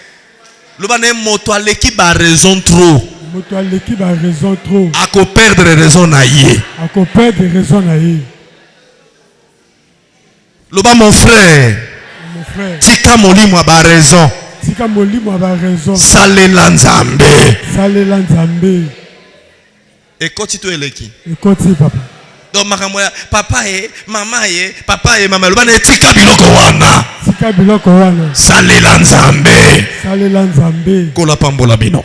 Lobane moto aleki ba raison trop. Moto aleki ba raison trop. Ako perdre raison na ye. Ako perdre raison na ye. Loba mon frère. Mon frère. Tika molimo ba raison. Tika molimo ba raison. Salela nzambe. Salela nzambe. Et quand tu eleki. Et quand tu papa. Donc makamoya papa et maman loba na tika biloko wana. Tika biloko wana. Salela nzambe. Salela nzambe. Kola pambola bino.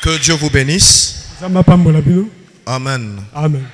Que Dieu vous bénisse. Amen. Amen.